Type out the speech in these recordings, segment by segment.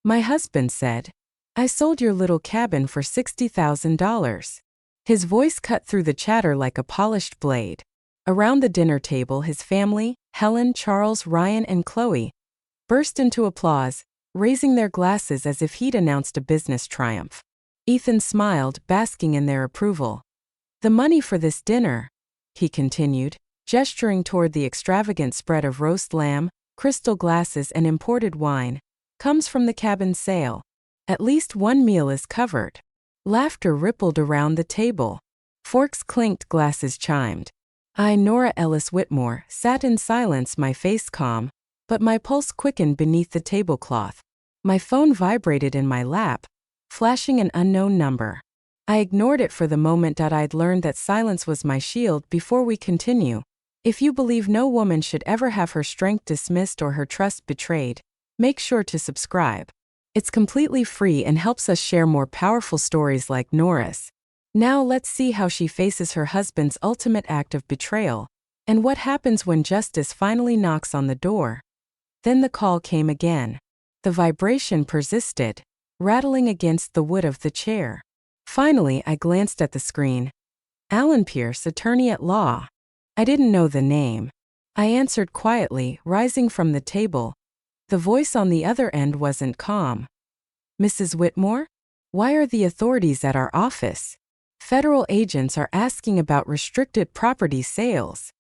My husband said. I sold your little cabin for $60,000. His voice cut through the chatter like a polished blade. Around the dinner table, his family, Helen, Charles, Ryan, and Chloe, burst into applause, raising their glasses as if he'd announced a business triumph. Ethan smiled, basking in their approval. The money for this dinner, he continued, gesturing toward the extravagant spread of roast lamb, crystal glasses, and imported wine, comes from the cabin sale. At least one meal is covered. Laughter rippled around the table. Forks clinked, glasses chimed. I, Nora Ellis Whitmore, sat in silence, my face calm, but my pulse quickened beneath the tablecloth. My phone vibrated in my lap, flashing an unknown number. I ignored it for the moment. I'd learned that silence was my shield. Before we continue, if you believe no woman should ever have her strength dismissed or her trust betrayed, make sure to subscribe. It's completely free and helps us share more powerful stories like Nora's. Now let's see how she faces her husband's ultimate act of betrayal, and what happens when justice finally knocks on the door. Then the call came again. The vibration persisted, rattling against the wood of the chair. Finally, I glanced at the screen. Alan Pierce, attorney at law. I didn't know the name. I answered quietly, rising from the table. The voice on the other end wasn't calm. Mrs. Whitmore? Why are the authorities at our office? Federal agents are asking about restricted property sales.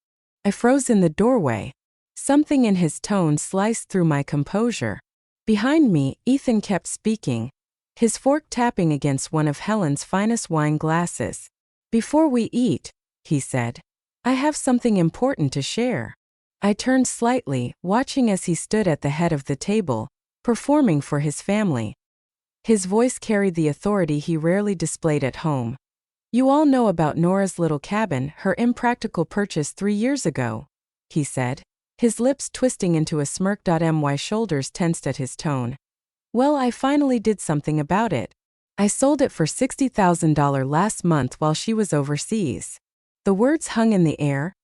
I froze in the doorway. Something in his tone sliced through my composure. Behind me, Ethan kept speaking, his fork tapping against one of Helen's finest wine glasses. Before we eat, he said, I have something important to share. I turned slightly, watching as he stood at the head of the table, performing for his family. His voice carried the authority he rarely displayed at home. You all know about Nora's little cabin, her impractical purchase 3 years ago, he said, his lips twisting into a smirk. My shoulders tensed at his tone. Well, I finally did something about it. I sold it for $60,000 last month while she was overseas. The words hung in the air,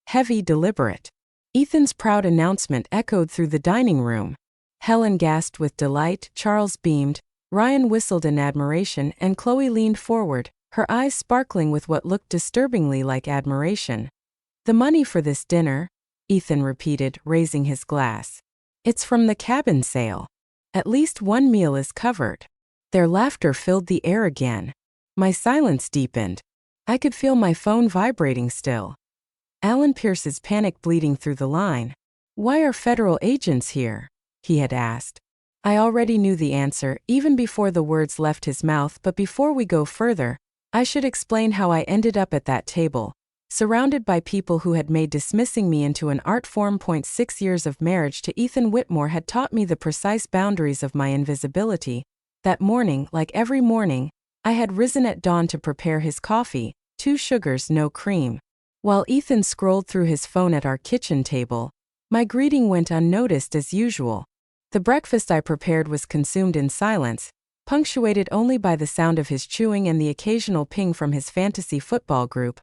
heavy, deliberate. Ethan's proud announcement echoed through the dining room. Helen gasped with delight, Charles beamed, Ryan whistled in admiration, and Chloe leaned forward, her eyes sparkling with what looked disturbingly like admiration. The money for this dinner, Ethan repeated, raising his glass. It's from the cabin sale. At least one meal is covered. Their laughter filled the air again. My silence deepened. I could feel my phone vibrating still. Alan Pierce's panic bleeding through the line. Why are federal agents here? He had asked. I already knew the answer, even before the words left his mouth, but before we go further, I should explain how I ended up at that table, surrounded by people who had made dismissing me into an art form. 6 years of marriage to Ethan Whitmore had taught me the precise boundaries of my invisibility. That morning, like every morning, I had risen at dawn to prepare his coffee, 2 sugars, no cream. While Ethan scrolled through his phone at our kitchen table, my greeting went unnoticed as usual. The breakfast I prepared was consumed in silence, punctuated only by the sound of his chewing and the occasional ping from his fantasy football group.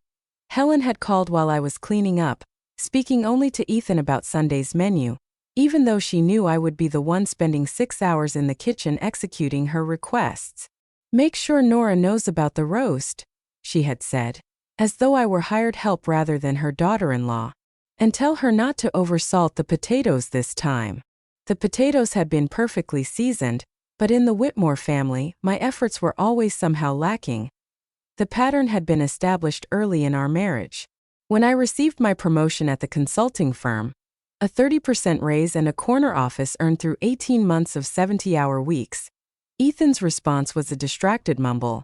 Helen had called while I was cleaning up, speaking only to Ethan about Sunday's menu, even though she knew I would be the one spending 6 hours in the kitchen executing her requests. Make sure Nora knows about the roast, she had said, as though I were hired help rather than her daughter-in-law. And tell her not to oversalt the potatoes this time. The potatoes had been perfectly seasoned, but in the Whitmore family, my efforts were always somehow lacking. The pattern had been established early in our marriage. When I received my promotion at the consulting firm, a 30% raise and a corner office earned through 18 months of 70-hour weeks, Ethan's response was a distracted mumble.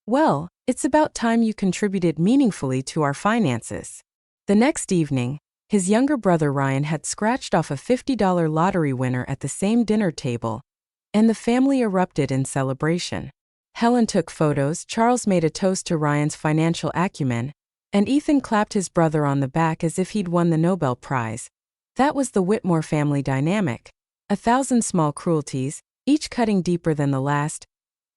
Well, it's about time you contributed meaningfully to our finances. The next evening, his younger brother Ryan had scratched off a $50 lottery winner at the same dinner table, and the family erupted in celebration. Helen took photos, Charles made a toast to Ryan's financial acumen, and Ethan clapped his brother on the back as if he'd won the Nobel Prize. That was the Whitmore family dynamic. 1,000 small cruelties, each cutting deeper than the last.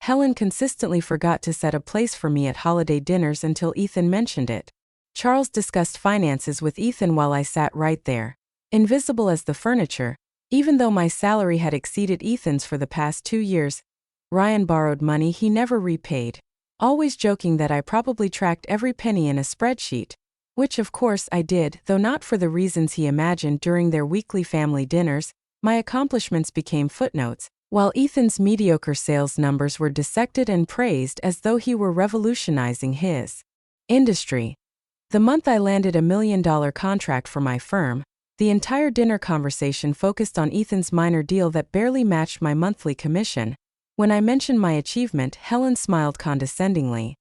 Helen consistently forgot to set a place for me at holiday dinners until Ethan mentioned it. Charles discussed finances with Ethan while I sat right there, invisible as the furniture, Even though my salary had exceeded Ethan's for the past 2 years, Ryan borrowed money he never repaid, always joking that I probably tracked every penny in a spreadsheet, which of course I did, though not for the reasons he imagined. During their weekly family dinners, my accomplishments became footnotes, while Ethan's mediocre sales numbers were dissected and praised as though he were revolutionizing his industry. The month I landed $1 million contract for my firm, the entire dinner conversation focused on Ethan's minor deal that barely matched my monthly commission. When I mentioned my achievement, Helen smiled condescendingly.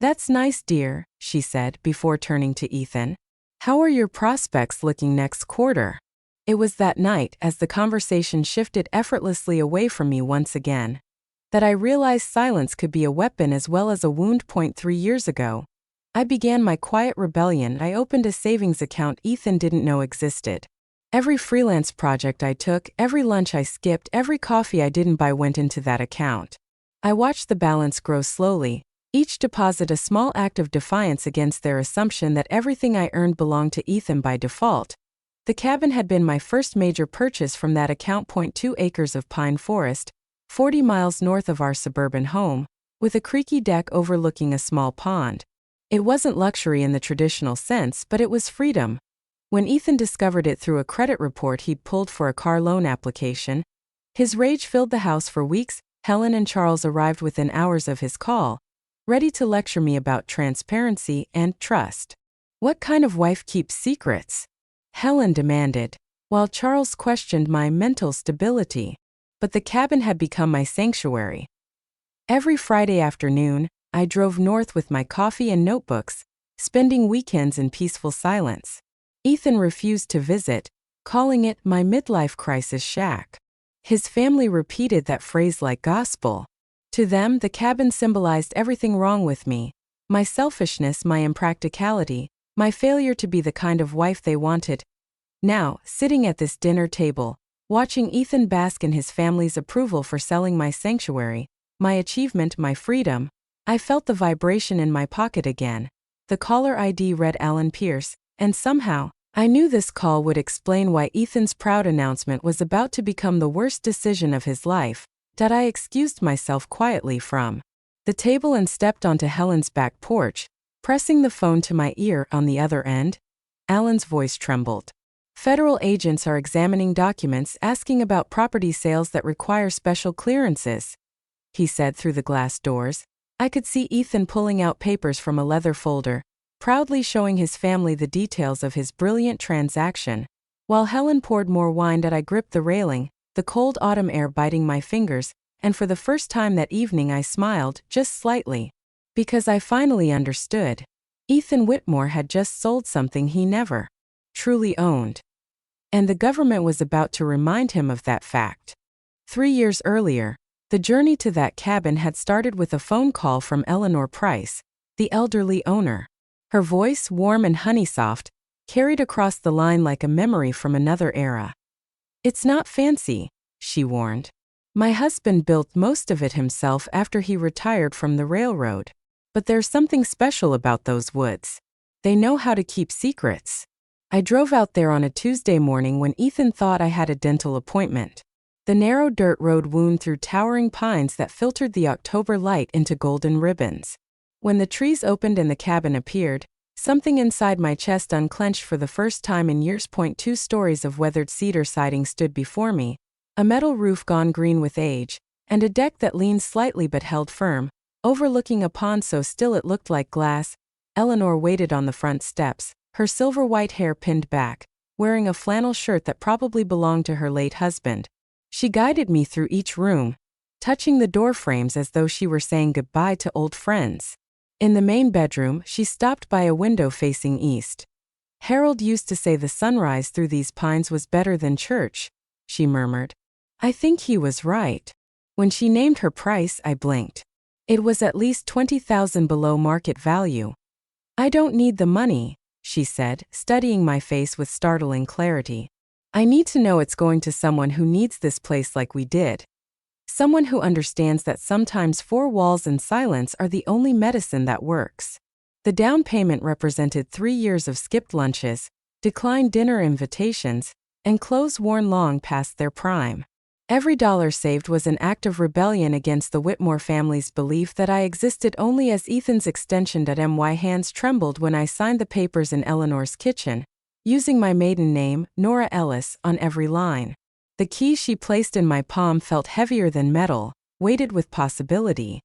"That's nice, dear," she said before turning to Ethan. "How are your prospects looking next quarter?" It was that night, as the conversation shifted effortlessly away from me once again, that I realized silence could be a weapon as well as a wound. 3 years ago, I began my quiet rebellion. I opened a savings account Ethan didn't know existed. Every freelance project I took, every lunch I skipped, every coffee I didn't buy went into that account. I watched the balance grow slowly, each deposit a small act of defiance against their assumption that everything I earned belonged to Ethan by default. The cabin had been my first major purchase from that account. 2 acres of pine forest, 40 miles north of our suburban home, with a creaky deck overlooking a small pond. It wasn't luxury in the traditional sense, but it was freedom. When Ethan discovered it through a credit report he'd pulled for a car loan application, his rage filled the house for weeks. Helen and Charles arrived within hours of his call, ready to lecture me about transparency and trust. "What kind of wife keeps secrets?" Helen demanded, while Charles questioned my mental stability. But the cabin had become my sanctuary. Every Friday afternoon, I drove north with my coffee and notebooks, spending weekends in peaceful silence. Ethan refused to visit, calling it my midlife crisis shack. His family repeated that phrase like gospel. To them, the cabin symbolized everything wrong with me: my selfishness, my impracticality, my failure to be the kind of wife they wanted. Now, sitting at this dinner table, watching Ethan bask in his family's approval for selling my sanctuary, my achievement, my freedom, I felt the vibration in my pocket again. The caller ID read Alan Pierce, and somehow, I knew this call would explain why Ethan's proud announcement was about to become the worst decision of his life. That I excused myself quietly from the table and stepped onto Helen's back porch, pressing the phone to my ear. On the other end, Alan's voice trembled. "Federal agents are examining documents asking about property sales that require special clearances," he said through the glass doors. I could see Ethan pulling out papers from a leather folder, proudly showing his family the details of his brilliant transaction. While Helen poured more wine, I gripped the railing, the cold autumn air biting my fingers, and for the first time that evening I smiled, just slightly. Because I finally understood. Ethan Whitmore had just sold something he never truly owned. And the government was about to remind him of that fact. 3 years earlier, the journey to that cabin had started with a phone call from Eleanor Price, the elderly owner. Her voice, warm and honey-soft, carried across the line like a memory from another era. "It's not fancy," she warned. "My husband built most of it himself after he retired from the railroad. But there's something special about those woods. They know how to keep secrets." I drove out there on a Tuesday morning when Ethan thought I had a dental appointment. The narrow dirt road wound through towering pines that filtered the October light into golden ribbons. When the trees opened and the cabin appeared, something inside my chest unclenched for the first time in years. 2 stories of weathered cedar siding stood before me, a metal roof gone green with age, and a deck that leaned slightly but held firm, overlooking a pond so still it looked like glass. Eleanor waited on the front steps, her silver-white hair pinned back, wearing a flannel shirt that probably belonged to her late husband. She guided me through each room, touching the door frames as though she were saying goodbye to old friends. In the main bedroom, she stopped by a window facing east. "Harold used to say the sunrise through these pines was better than church," she murmured. I think he was right. When she named her price, I blinked. It was at least $20,000 below market value. "I don't need the money," she said, studying my face with startling clarity. "I need to know it's going to someone who needs this place like we did. Someone who understands that sometimes 4 walls and silence are the only medicine that works." The down payment represented 3 years of skipped lunches, declined dinner invitations, and clothes worn long past their prime. Every dollar saved was an act of rebellion against the Whitmore family's belief that I existed only as Ethan's extension. My hands trembled when I signed the papers in Eleanor's kitchen, using my maiden name, Nora Ellis, on every line. The key she placed in my palm felt heavier than metal, weighted with possibility.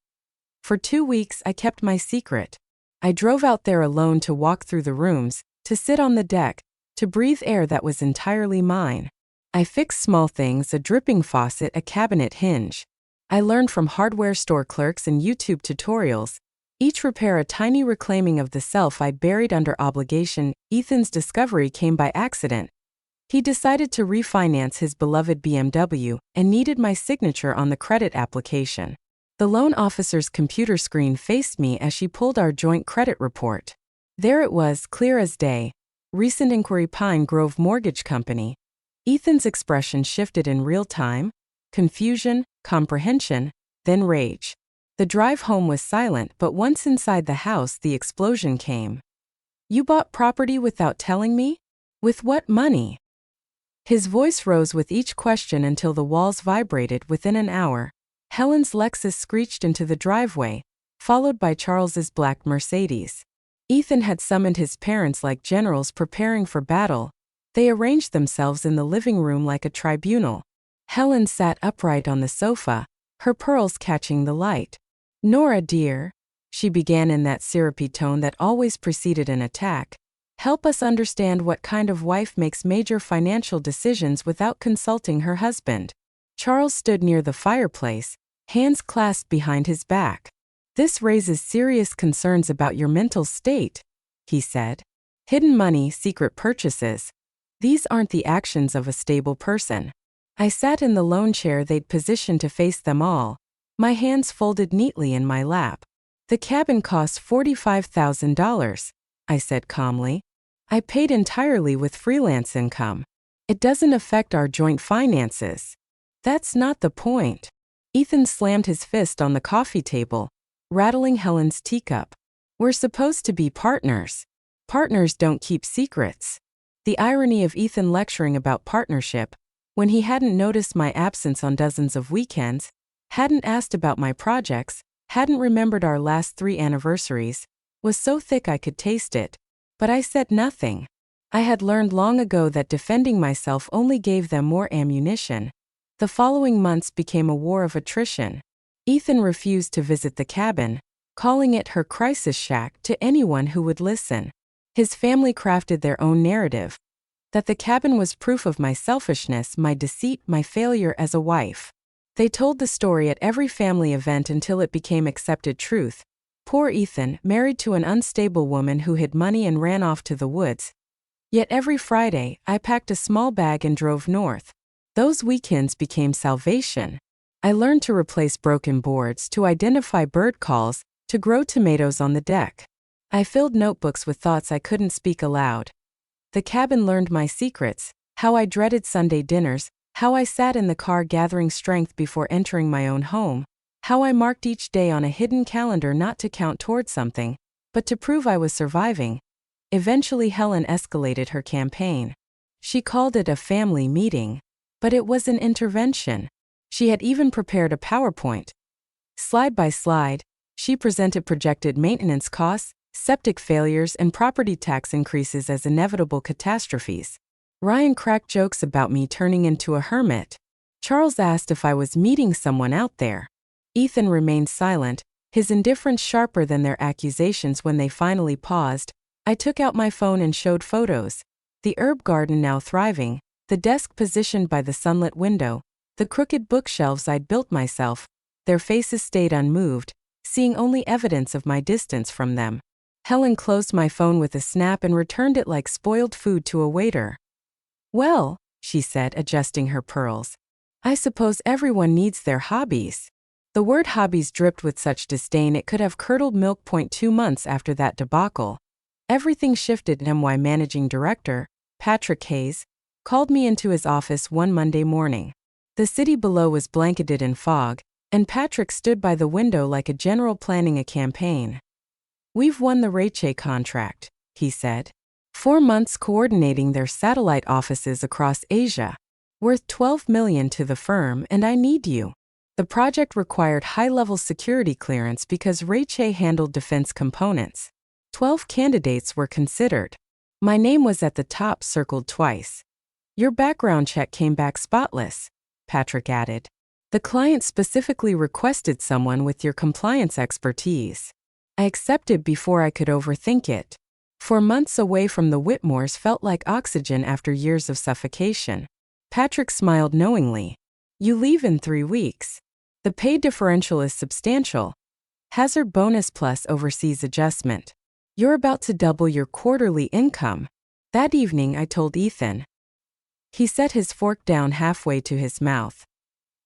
For 2 weeks I kept my secret. I drove out there alone to walk through the rooms, to sit on the deck, to breathe air that was entirely mine. I fixed small things, a dripping faucet, a cabinet hinge. I learned from hardware store clerks and YouTube tutorials, each repair a tiny reclaiming of the self I'd buried under obligation. Ethan's discovery came by accident. He decided to refinance his beloved BMW and needed my signature on the credit application. The loan officer's computer screen faced me as she pulled our joint credit report. There it was, clear as day. Recent inquiry, Pine Grove Mortgage Company. Ethan's expression shifted in real time: confusion, comprehension, then rage. The drive home was silent, but once inside the house, the explosion came. "You bought property without telling me? With what money?" His voice rose with each question until the walls vibrated. Within an hour, Helen's Lexus screeched into the driveway, followed by Charles's black Mercedes. Ethan had summoned his parents like generals preparing for battle. They arranged themselves in the living room like a tribunal. Helen sat upright on the sofa, her pearls catching the light. "Nora, dear," she began in that syrupy tone that always preceded an attack, "help us understand what kind of wife makes major financial decisions without consulting her husband." Charles stood near the fireplace, hands clasped behind his back. "This raises serious concerns about your mental state," he said. "Hidden money, secret purchases. These aren't the actions of a stable person." I sat in the lone chair they'd positioned to face them all, my hands folded neatly in my lap. "The cabin costs $45,000, I said calmly. "I paid entirely with freelance income. It doesn't affect our joint finances." "That's not the point." Ethan slammed his fist on the coffee table, rattling Helen's teacup. "We're supposed to be partners. Partners don't keep secrets." The irony of Ethan lecturing about partnership, when he hadn't noticed my absence on dozens of weekends, hadn't asked about my projects, hadn't remembered our last 3 anniversaries, was so thick I could taste it. But I said nothing. I had learned long ago that defending myself only gave them more ammunition. The following months became a war of attrition. Ethan refused to visit the cabin, calling it her crisis shack to anyone who would listen. His family crafted their own narrative, that the cabin was proof of my selfishness, my deceit, my failure as a wife. They told the story at every family event until it became accepted truth. Poor Ethan, married to an unstable woman who hid money and ran off to the woods. Yet every Friday, I packed a small bag and drove north. Those weekends became salvation. I learned to replace broken boards, to identify bird calls, to grow tomatoes on the deck. I filled notebooks with thoughts I couldn't speak aloud. The cabin learned my secrets, how I dreaded Sunday dinners, how I sat in the car gathering strength before entering my own home, how I marked each day on a hidden calendar not to count toward something, but to prove I was surviving. Eventually Helen escalated her campaign. She called it a family meeting. But it was an intervention. She had even prepared a PowerPoint. Slide by slide, she presented projected maintenance costs, septic failures, and property tax increases as inevitable catastrophes. Ryan cracked jokes about me turning into a hermit. Charles asked if I was meeting someone out there. Ethan remained silent, his indifference sharper than their accusations. When they finally paused, I took out my phone and showed photos. The herb garden now thriving, the desk positioned by the sunlit window, the crooked bookshelves I'd built myself. Their faces stayed unmoved, seeing only evidence of my distance from them. Helen closed my phone with a snap and returned it like spoiled food to a waiter. "Well," she said, adjusting her pearls, "I suppose everyone needs their hobbies." The word hobbies dripped with such disdain it could have curdled milk. 2 months after that debacle, everything shifted. My managing director, Patrick Hayes, called me into his office one Monday morning. The city below was blanketed in fog, and Patrick stood by the window like a general planning a campaign. "We've won the Rayche contract," he said. 4 months coordinating their satellite offices across Asia. Worth $12 million to the firm, and I need you. The project required high-level security clearance because RevengeAmy handled defense components. 12 candidates were considered. My name was at the top, circled twice. Your background check came back spotless, Patrick added. The client specifically requested someone with your compliance expertise. I accepted before I could overthink it. 4 months away from the Whitmores felt like oxygen after years of suffocation. Patrick smiled knowingly. You leave in 3 weeks. The pay differential is substantial. Hazard bonus plus overseas adjustment. You're about to double your quarterly income. That evening I told Ethan. He set his fork down halfway to his mouth.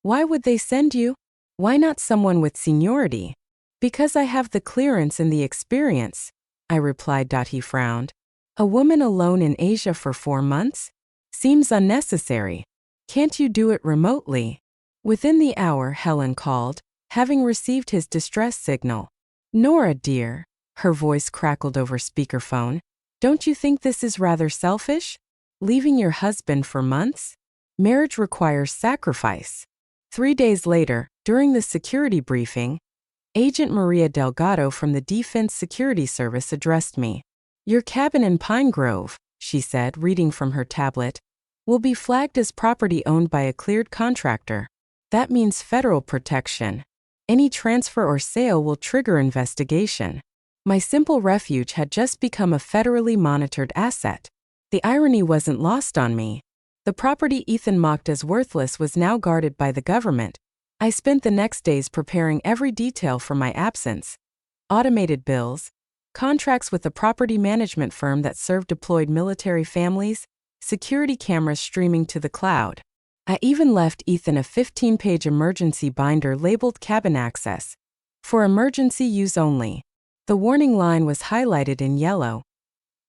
Why would they send you? Why not someone with seniority? Because I have the clearance and the experience, I replied. He frowned. A woman alone in Asia for 4 months? Seems unnecessary. Can't you do it remotely? Within the hour, Helen called, having received his distress signal. Nora, dear, her voice crackled over speakerphone. Don't you think this is rather selfish? Leaving your husband for months? Marriage requires sacrifice. 3 days later, during the security briefing, Agent Maria Delgado from the Defense Security Service addressed me. Your cabin in Pine Grove, she said, reading from her tablet, will be flagged as property owned by a cleared contractor. That means federal protection. Any transfer or sale will trigger investigation. My simple refuge had just become a federally monitored asset. The irony wasn't lost on me. The property Ethan mocked as worthless was now guarded by the government. I spent the next days preparing every detail for my absence. Automated bills, contracts with a property management firm that served deployed military families, security cameras streaming to the cloud. I even left Ethan a 15-page emergency binder labeled Cabin Access. For emergency use only. The warning line was highlighted in yellow.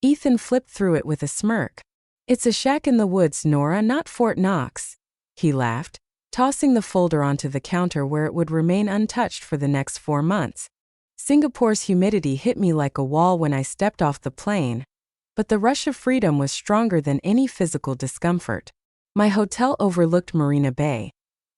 Ethan flipped through it with a smirk. It's a shack in the woods, Nora, not Fort Knox. He laughed, tossing the folder onto the counter where it would remain untouched for the next 4 months. Singapore's humidity hit me like a wall when I stepped off the plane, but the rush of freedom was stronger than any physical discomfort. My hotel overlooked Marina Bay.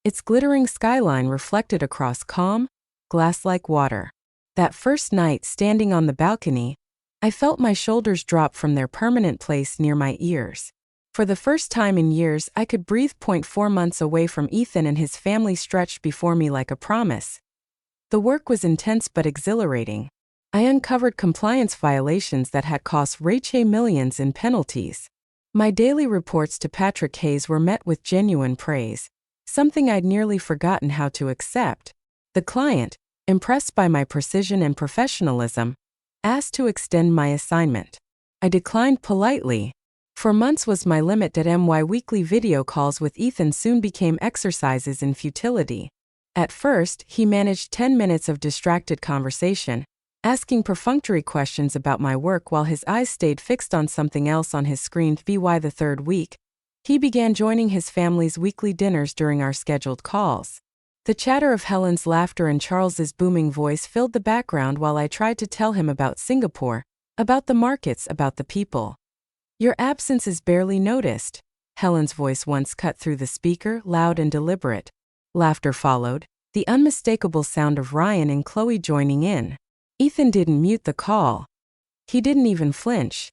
Its glittering skyline reflected across calm, glass-like water. That first night, standing on the balcony, I felt my shoulders drop from their permanent place near my ears. For the first time in years, I could breathe. 4 months away from Ethan and his family stretched before me like a promise. The work was intense but exhilarating. I uncovered compliance violations that had cost RevengeAmy millions in penalties. My daily reports to Patrick Hayes were met with genuine praise, something I'd nearly forgotten how to accept. The client, impressed by my precision and professionalism, asked to extend my assignment. I declined politely. 4 months was my limit. My weekly video calls with Ethan soon became exercises in futility. At first, he managed 10 minutes of distracted conversation, asking perfunctory questions about my work while his eyes stayed fixed on something else on his screen. By the 3rd week, he began joining his family's weekly dinners during our scheduled calls. The chatter of Helen's laughter and Charles's booming voice filled the background while I tried to tell him about Singapore, about the markets, about the people. Your absence is barely noticed, Helen's voice once cut through the speaker, loud and deliberate. Laughter followed, the unmistakable sound of Ryan and Chloe joining in. Ethan didn't mute the call. He didn't even flinch.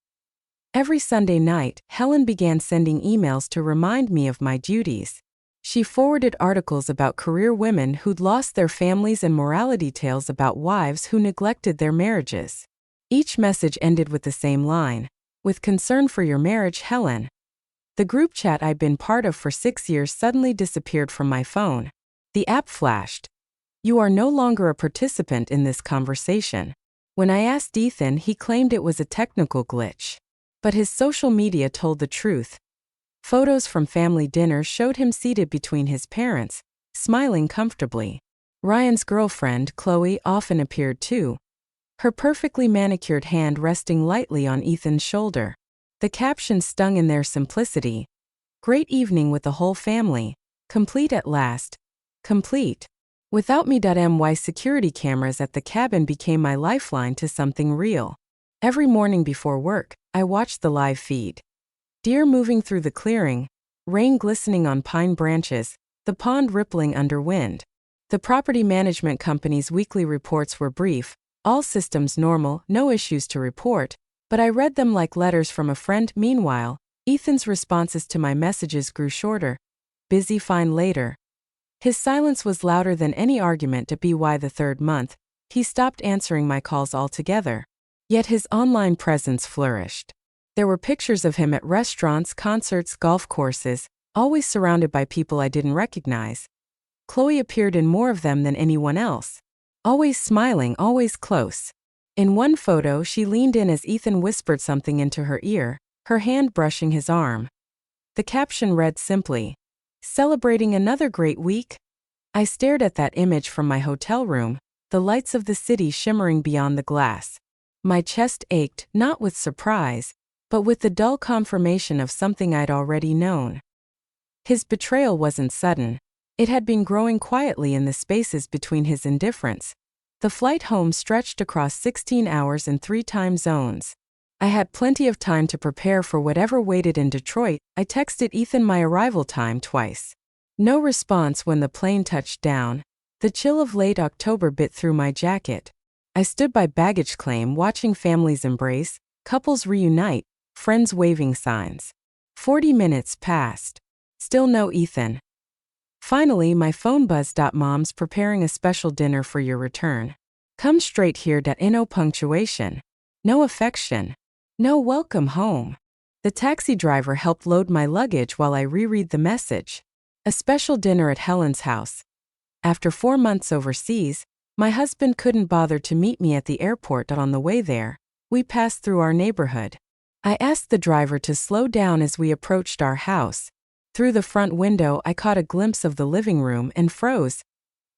Every Sunday night, Helen began sending emails to remind me of my duties. She forwarded articles about career women who'd lost their families and morality tales about wives who neglected their marriages. Each message ended with the same line. With concern for your marriage, Helen. The group chat I'd been part of for 6 years suddenly disappeared from my phone. The app flashed. You are no longer a participant in this conversation. When I asked Ethan, he claimed it was a technical glitch. But his social media told the truth. Photos from family dinners showed him seated between his parents, smiling comfortably. Ryan's girlfriend, Chloe, often appeared too, her perfectly manicured hand resting lightly on Ethan's shoulder. The captions stung in their simplicity. Great evening with the whole family. Complete at last. Complete. Without me. My security cameras at the cabin became my lifeline to something real. Every morning before work, I watched the live feed. Deer moving through the clearing, rain glistening on pine branches, the pond rippling under wind. The property management company's weekly reports were brief, all systems normal, no issues to report, but I read them like letters from a friend. Meanwhile, Ethan's responses to my messages grew shorter. Busy, fine, later. His silence was louder than any argument. By the third month, he stopped answering my calls altogether. Yet his online presence flourished. There were pictures of him at restaurants, concerts, golf courses, always surrounded by people I didn't recognize. Chloe appeared in more of them than anyone else. Always smiling, always close. In one photo, she leaned in as Ethan whispered something into her ear, her hand brushing his arm. The caption read simply, "Celebrating another great week?" I stared at that image from my hotel room, the lights of the city shimmering beyond the glass. My chest ached, not with surprise, but with the dull confirmation of something I'd already known. His betrayal wasn't sudden. It had been growing quietly in the spaces between his indifference. The flight home stretched across 16 hours and 3 time zones. I had plenty of time to prepare for whatever waited in Detroit. I texted Ethan my arrival time twice. No response when the plane touched down. The chill of late October bit through my jacket. I stood by baggage claim watching families embrace, couples reunite, friends waving signs. 40 minutes passed. Still no Ethan. Finally, my phone buzzed. "Mom's preparing a special dinner for your return. Come straight here." No punctuation. No affection. No welcome home. The taxi driver helped load my luggage while I reread the message. A special dinner at Helen's house. After 4 months overseas, my husband couldn't bother to meet me at the airport. On the way there, we passed through our neighborhood. I asked the driver to slow down as we approached our house. Through the front window, I caught a glimpse of the living room and froze.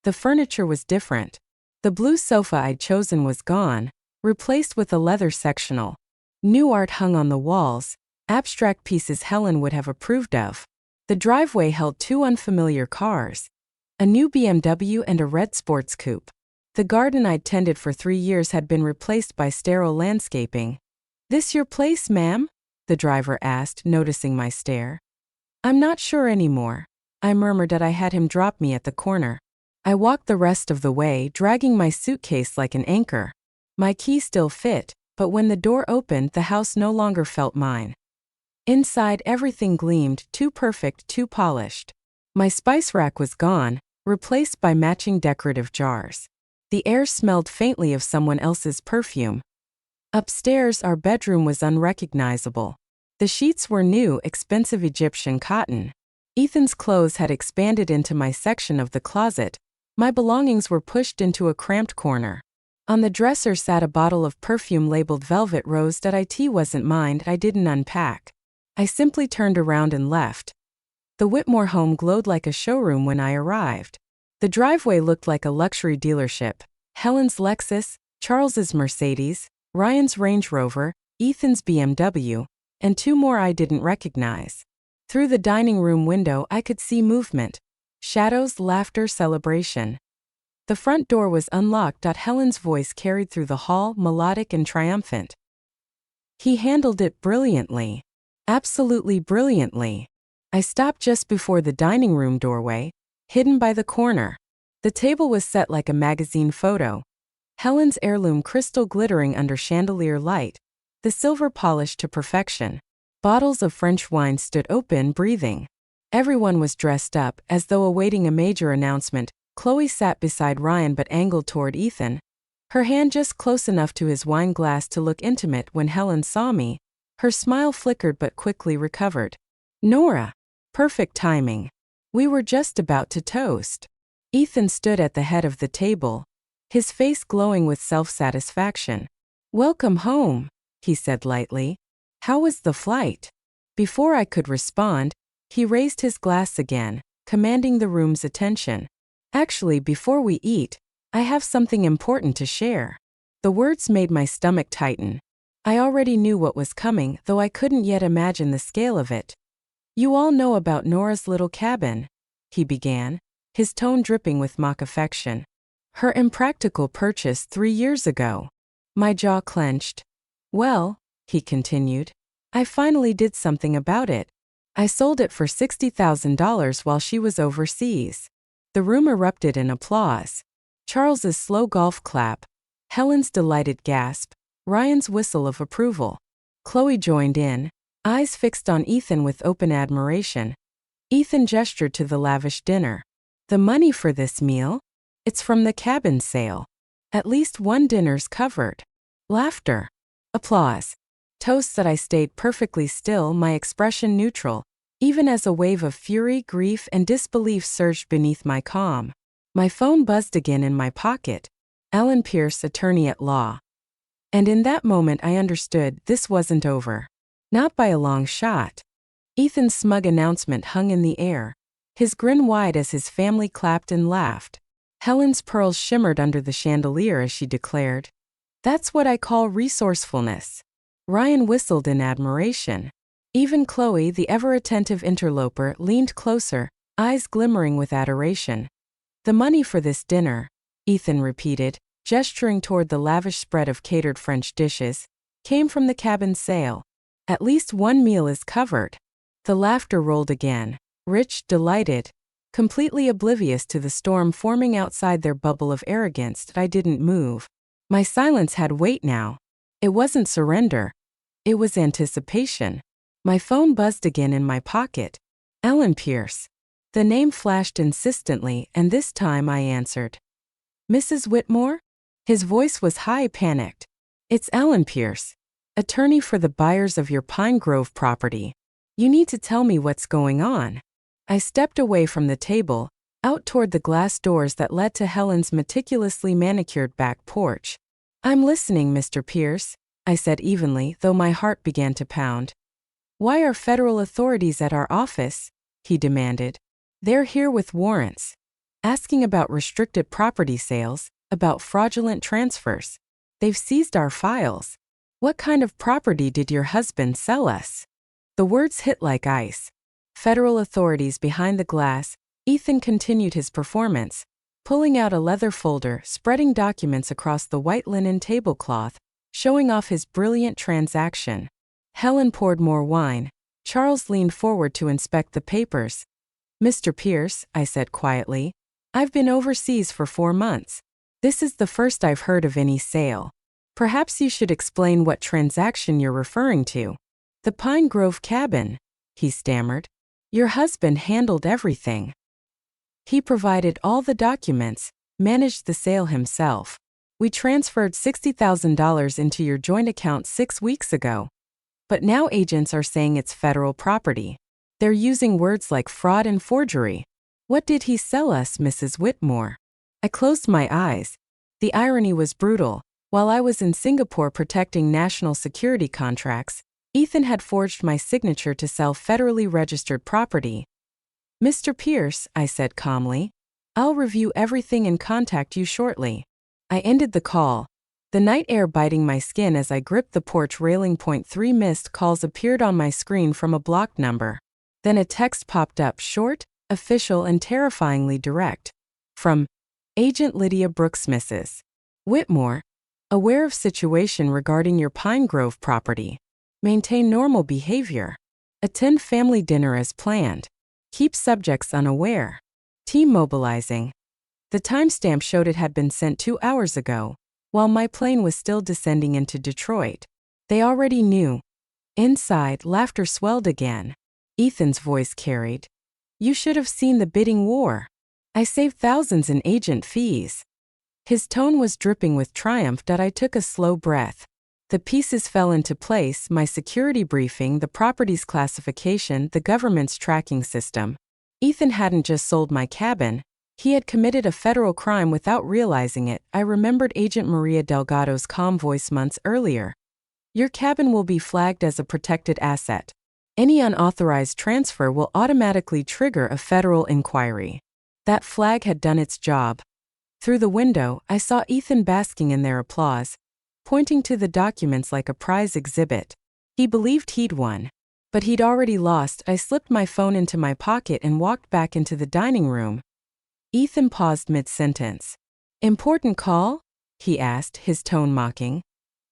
The furniture was different. The blue sofa I'd chosen was gone, replaced with a leather sectional. New art hung on the walls, abstract pieces Helen would have approved of. The driveway held 2 unfamiliar cars, a new BMW and a red sports coupe. The garden I'd tended for 3 years had been replaced by sterile landscaping. "This your place, ma'am?" the driver asked, noticing my stare. "I'm not sure anymore," I murmured that I had him drop me at the corner. I walked the rest of the way, dragging my suitcase like an anchor. My key still fit, but when the door opened, the house no longer felt mine. Inside, everything gleamed, too perfect, too polished. My spice rack was gone, replaced by matching decorative jars. The air smelled faintly of someone else's perfume. Upstairs, our bedroom was unrecognizable. The sheets were new, expensive Egyptian cotton. Ethan's clothes had expanded into my section of the closet. My belongings were pushed into a cramped corner. On the dresser sat a bottle of perfume labeled Velvet Rose. It wasn't mine. I didn't unpack. I simply turned around and left. The Whitmore home glowed like a showroom when I arrived. The driveway looked like a luxury dealership. Helen's Lexus, Charles's Mercedes, Ryan's Range Rover, Ethan's BMW, and 2 more I didn't recognize. Through the dining room window, I could see movement. Shadows, laughter, celebration. The front door was unlocked. Helen's voice carried through the hall, melodic and triumphant. "He handled it brilliantly. Absolutely brilliantly." I stopped just before the dining room doorway, hidden by the corner. The table was set like a magazine photo. Helen's heirloom crystal glittering under chandelier light, the silver polished to perfection. Bottles of French wine stood open, breathing. Everyone was dressed up, as though awaiting a major announcement. Chloe sat beside Ryan but angled toward Ethan, her hand just close enough to his wine glass to look intimate. When Helen saw me, her smile flickered but quickly recovered. "Nora." Perfect timing. We were just about to toast. Ethan stood at the head of the table, his face glowing with self-satisfaction. "Welcome home," he said lightly. "How was the flight?" Before I could respond, he raised his glass again, commanding the room's attention. "Actually, before we eat, I have something important to share." The words made my stomach tighten. I already knew what was coming, though I couldn't yet imagine the scale of it. "You all know about Nora's little cabin," he began, his tone dripping with mock affection. "Her impractical purchase 3 years ago." My jaw clenched. Well, he continued, I finally did something about it. I sold it for $60,000 while she was overseas. The room erupted in applause. Charles's slow golf clap, Helen's delighted gasp, Ryan's whistle of approval. Chloe joined in, eyes fixed on Ethan with open admiration. Ethan gestured to the lavish dinner. The money for this meal? It's from the cabin sale. At least one dinner's covered. Laughter. Applause. Toasts that I stayed perfectly still, my expression neutral, even as a wave of fury, grief, and disbelief surged beneath my calm. My phone buzzed again in my pocket. Alan Pierce, attorney at law. And in that moment I understood this wasn't over. Not by a long shot. Ethan's smug announcement hung in the air, his grin wide as his family clapped and laughed. Helen's pearls shimmered under the chandelier as she declared, That's what I call resourcefulness. Ryan whistled in admiration. Even Chloe, the ever-attentive interloper, leaned closer, eyes glimmering with adoration. The money for this dinner, Ethan repeated, gesturing toward the lavish spread of catered French dishes, came from the cabin sale. At least one meal is covered. The laughter rolled again, rich, delighted, completely oblivious to the storm forming outside their bubble of arrogance. I didn't move. My silence had weight now. It wasn't surrender. It was anticipation. My phone buzzed again in my pocket. Alan Pierce. The name flashed insistently, and this time I answered. Mrs. Whitmore? His voice was high, panicked. It's Alan Pierce, attorney for the buyers of your Pine Grove property. You need to tell me what's going on. I stepped away from the table, out toward the glass doors that led to Helen's meticulously manicured back porch. I'm listening, Mr. Pierce, I said evenly, though my heart began to pound. Why are federal authorities at our office? He demanded. They're here with warrants. Asking about restricted property sales, about fraudulent transfers. They've seized our files. What kind of property did your husband sell us? The words hit like ice. Federal authorities behind the glass. Ethan continued his performance, pulling out a leather folder, spreading documents across the white linen tablecloth, showing off his brilliant transaction. Helen poured more wine. Charles leaned forward to inspect the papers. Mr. Pierce, I said quietly, I've been overseas for 4 months. This is the first I've heard of any sale. Perhaps you should explain what transaction you're referring to. The Pine Grove cabin, he stammered. Your husband handled everything. He provided all the documents, managed the sale himself. We transferred $60,000 into your joint account 6 weeks ago. But now agents are saying it's federal property. They're using words like fraud and forgery. What did he sell us, Mrs. Whitmore? I closed my eyes. The irony was brutal. While I was in Singapore protecting national security contracts, Ethan had forged my signature to sell federally registered property. Mr. Pierce, I said calmly, I'll review everything and contact you shortly. I ended the call, the night air biting my skin as I gripped the porch railing. 3 missed calls appeared on my screen from a blocked number. Then a text popped up, short, official, and terrifyingly direct. From Agent Lydia Brooks, Mrs. Whitmore, aware of situation regarding your Pine Grove property. Maintain normal behavior. Attend family dinner as planned. Keep subjects unaware. Team mobilizing. The timestamp showed it had been sent 2 hours ago, while my plane was still descending into Detroit. They already knew. Inside, laughter swelled again. Ethan's voice carried. You should have seen the bidding war. I saved thousands in agent fees. His tone was dripping with triumph. I took a slow breath. The pieces fell into place: my security briefing, the property's classification, the government's tracking system. Ethan hadn't just sold my cabin. He had committed a federal crime without realizing it. I remembered Agent Maria Delgado's calm voice months earlier. Your cabin will be flagged as a protected asset. Any unauthorized transfer will automatically trigger a federal inquiry. That flag had done its job. Through the window, I saw Ethan basking in their applause, pointing to the documents like a prize exhibit. He believed he'd won. But he'd already lost. I slipped my phone into my pocket and walked back into the dining room. Ethan paused mid-sentence. Important call? He asked, his tone mocking.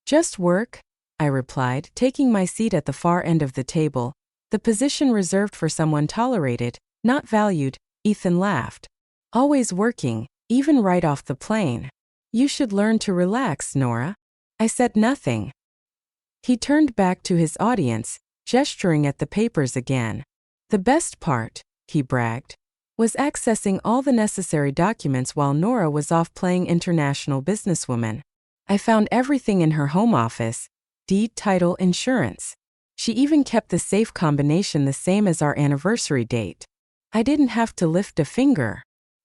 Just work, I replied, taking my seat at the far end of the table, the position reserved for someone tolerated, not valued. Ethan laughed. Always working, even right off the plane. You should learn to relax, Nora. I said nothing. He turned back to his audience, gesturing at the papers again. The best part, he bragged, was accessing all the necessary documents while Nora was off playing international businesswoman. I found everything in her home office: deed, title, insurance. She even kept the safe combination the same as our anniversary date. I didn't have to lift a finger.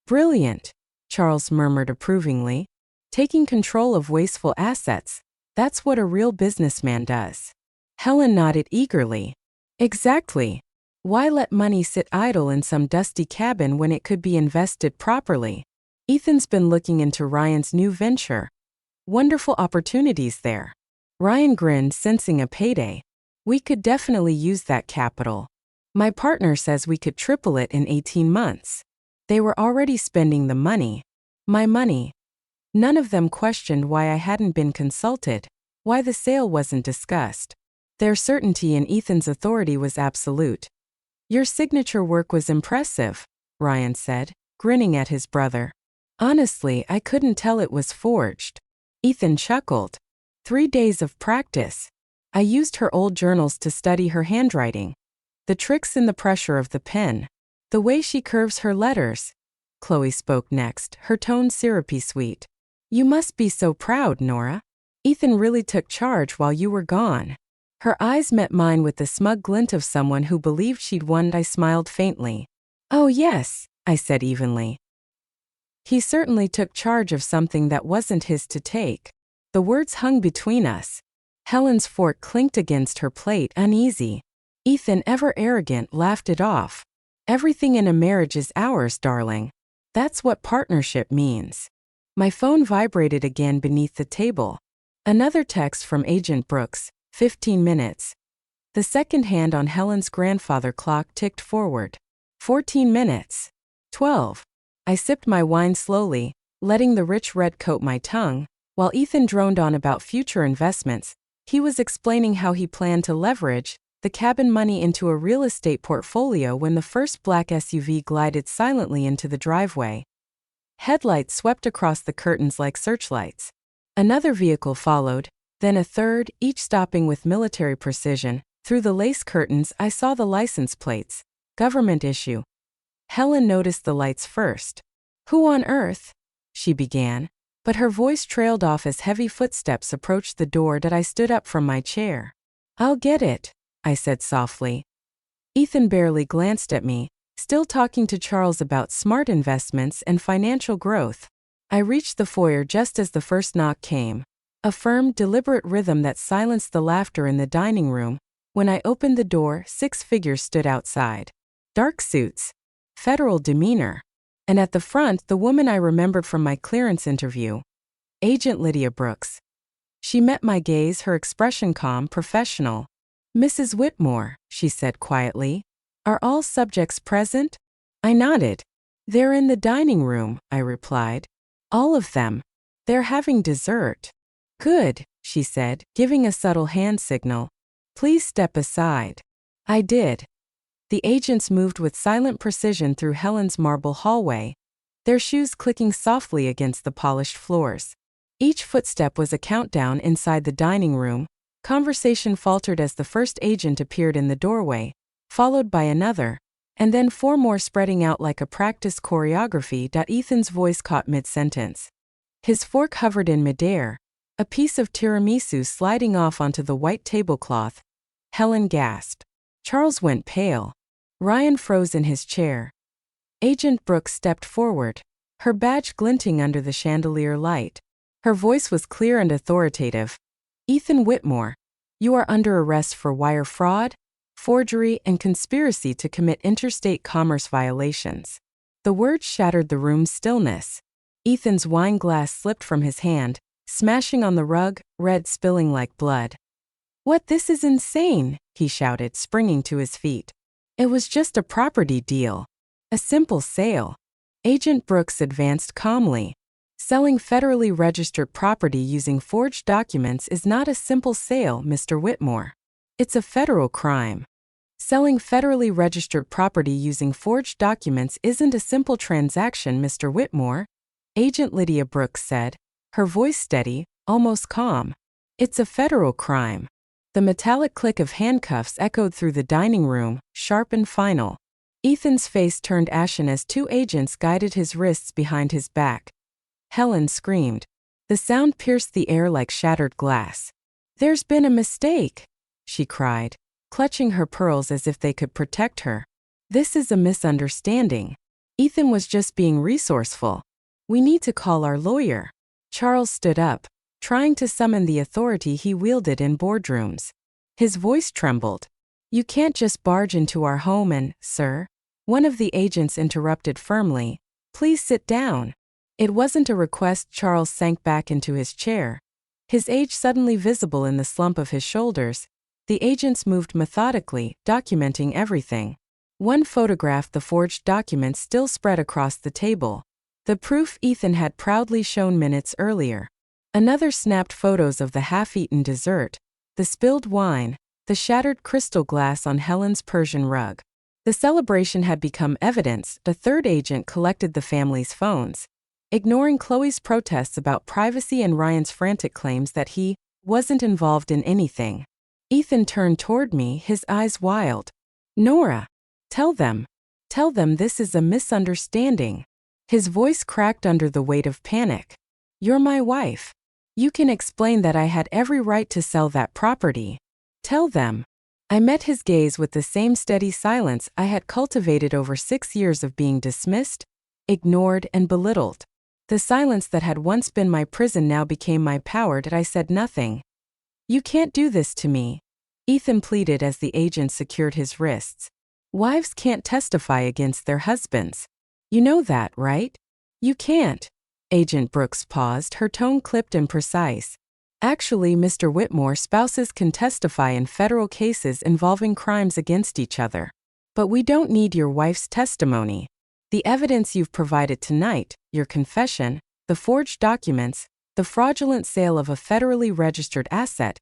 Brilliant, Charles murmured approvingly. Taking control of wasteful assets, that's what a real businessman does. Helen nodded eagerly. Exactly. Why let money sit idle in some dusty cabin when it could be invested properly? Ethan's been looking into Ryan's new venture. Wonderful opportunities there. Ryan grinned, sensing a payday. We could definitely use that capital. My partner says we could triple it in 18 months. They were already spending the money. My money. None of them questioned why I hadn't been consulted, why the sale wasn't discussed. Their certainty in Ethan's authority was absolute. Your signature work was impressive, Ryan said, grinning at his brother. Honestly, I couldn't tell it was forged. Ethan chuckled. 3 days of practice. I used her old journals to study her handwriting. The tricks in the pressure of the pen. The way she curves her letters. Chloe spoke next, her tone syrupy sweet. You must be so proud, Nora. Ethan really took charge while you were gone. Her eyes met mine with the smug glint of someone who believed she'd won. I smiled faintly. Oh yes, I said evenly. He certainly took charge of something that wasn't his to take. The words hung between us. Helen's fork clinked against her plate, uneasy. Ethan, ever arrogant, laughed it off. Everything in a marriage is ours, darling. That's what partnership means. My phone vibrated again beneath the table. Another text from Agent Brooks, 15 minutes. The second hand on Helen's grandfather clock ticked forward. 14 minutes. 12. I sipped my wine slowly, letting the rich red coat my tongue, while Ethan droned on about future investments. He was explaining how he planned to leverage the cabin money into a real estate portfolio when the first black SUV glided silently into the driveway. Headlights swept across the curtains like searchlights. Another vehicle followed, then a third, each stopping with military precision. Through the lace curtains, I saw the license plates. Government issue. Helen noticed the lights first. Who on earth? She began, but her voice trailed off as heavy footsteps approached the door. I stood up from my chair. I'll get it, I said softly. Ethan barely glanced at me, still talking to Charles about smart investments and financial growth. I reached the foyer just as the first knock came. A firm, deliberate rhythm that silenced the laughter in the dining room. When I opened the door, 6 figures stood outside. Dark suits. Federal demeanor. And at the front, the woman I remembered from my clearance interview. Agent Lydia Brooks. She met my gaze, her expression calm, professional. Mrs. Whitmore, she said quietly. Are all subjects present? I nodded. They're in the dining room, I replied. All of them. They're having dessert. Good, she said, giving a subtle hand signal. Please step aside. I did. The agents moved with silent precision through Helen's marble hallway, their shoes clicking softly against the polished floors. Each footstep was a countdown inside the dining room. Conversation faltered as the first agent appeared in the doorway, followed by another, and then 4 more spreading out like a practiced choreography. Ethan's voice caught mid-sentence. His fork hovered in midair, a piece of tiramisu sliding off onto the white tablecloth. Helen gasped. Charles went pale. Ryan froze in his chair. Agent Brooks stepped forward, her badge glinting under the chandelier light. Her voice was clear and authoritative. Ethan Whitmore, you are under arrest for wire fraud, forgery, and conspiracy to commit interstate commerce violations. The words shattered the room's stillness. Ethan's wine glass slipped from his hand, smashing on the rug, red spilling like blood. What? This is insane, he shouted, springing to his feet. It was just a property deal. A simple sale. Agent Brooks advanced calmly. Selling federally registered property using forged documents is not a simple sale, Mr. Whitmore. It's a federal crime. Selling federally registered property using forged documents isn't a simple transaction, Mr. Whitmore, Agent Lydia Brooks said, her voice steady, almost calm. It's a federal crime. The metallic click of handcuffs echoed through the dining room, sharp and final. Ethan's face turned ashen as two agents guided his wrists behind his back. Helen screamed. The sound pierced the air like shattered glass. "There's been a mistake," she cried, clutching her pearls as if they could protect her. "This is a misunderstanding. Ethan was just being resourceful. We need to call our lawyer." Charles stood up, trying to summon the authority he wielded in boardrooms. His voice trembled. "You can't just barge into our home and, sir," one of the agents interrupted firmly, "please sit down." It wasn't a request. Charles sank back into his chair, his age suddenly visible in the slump of his shoulders. The agents moved methodically, documenting everything. One photographed the forged documents still spread across the table, the proof Ethan had proudly shown minutes earlier. Another snapped photos of the half-eaten dessert, the spilled wine, the shattered crystal glass on Helen's Persian rug. The celebration had become evidence. The third agent collected the family's phones, ignoring Chloe's protests about privacy and Ryan's frantic claims that he wasn't involved in anything. Ethan turned toward me, his eyes wild. "Nora, tell them this is a misunderstanding." His voice cracked under the weight of panic. "You're my wife. You can explain that I had every right to sell that property. Tell them." I met his gaze with the same steady silence I had cultivated over 6 years of being dismissed, ignored, and belittled. The silence that had once been my prison now became my power. I said nothing. "You can't do this to me," Ethan pleaded as the agent secured his wrists. "Wives can't testify against their husbands. You know that, right?" "You can't." Agent Brooks paused, her tone clipped and precise. "Actually, Mr. Whitmore, spouses can testify in federal cases involving crimes against each other. But we don't need your wife's testimony. The evidence you've provided tonight, your confession, the forged documents, the fraudulent sale of a federally registered asset,